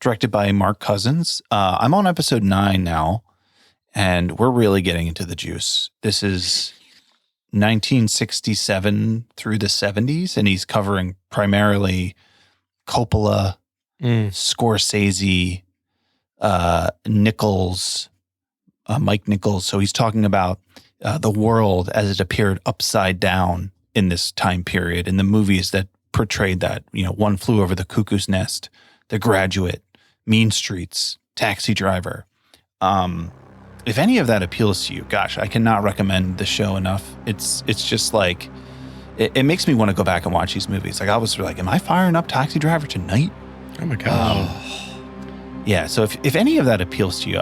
directed by Mark Cousins. I'm on episode 9 now, and we're really getting into the juice. This is 1967 through the 70s, and he's covering primarily Coppola, Scorsese, Nichols, Mike Nichols. So he's talking about the world as it appeared upside down in this time period, in the movies that portrayed that. You know, One Flew Over the Cuckoo's Nest, The Graduate, Mean Streets, Taxi Driver. If any of that appeals to you, gosh, I cannot recommend the show enough. It's just like, it makes me want to go back and watch these movies. Like, I was like, am I firing up Taxi Driver tonight?
Oh my gosh.
Yeah, so if any of that appeals to you,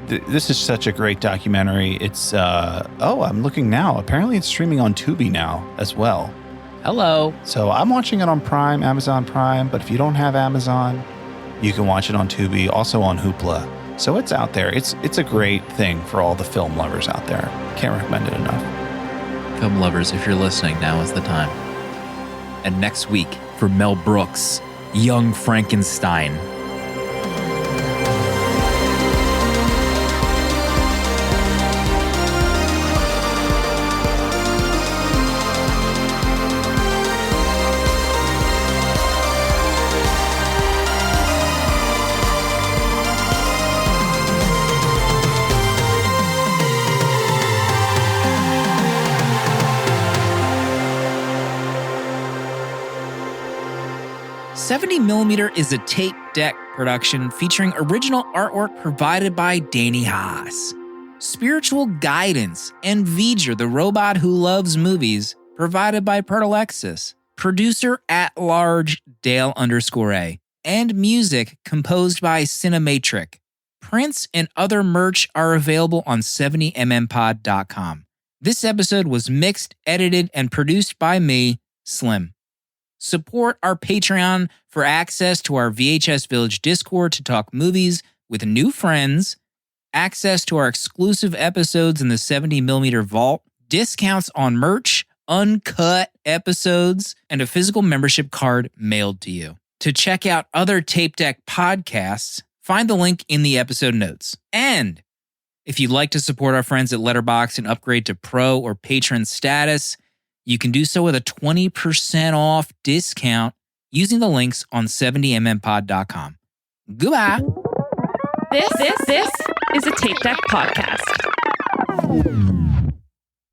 this is such a great documentary. It's, I'm looking now. Apparently it's streaming on Tubi now as well.
Hello.
So I'm watching it on Prime, Amazon Prime, but if you don't have Amazon, you can watch it on Tubi, also on Hoopla. So it's out there. It's a great thing for all the film lovers out there. Can't recommend it enough.
Film lovers, if you're listening, now is the time. And next week, for Mel Brooks, Young Frankenstein. '70mm is a tape deck production featuring original artwork provided by Danny Haas. Spiritual guidance and V'ger, the robot who loves movies, provided by Pertalexis. Producer at large Dale_A. And music composed by Cinematric. Prints and other merch are available on 70mmpod.com. This episode was mixed, edited, and produced by me, Slim. Support our Patreon for access to our VHS Village Discord to talk movies with new friends, access to our exclusive episodes in the 70mm vault, discounts on merch, uncut episodes, and a physical membership card mailed to you. To check out other Tape Deck podcasts, find the link in the episode notes. And if you'd like to support our friends at Letterboxd and upgrade to pro or patron status, you can do so with a 20% off discount using the links on 70mmpod.com. Goodbye.
This is a Tape Deck podcast.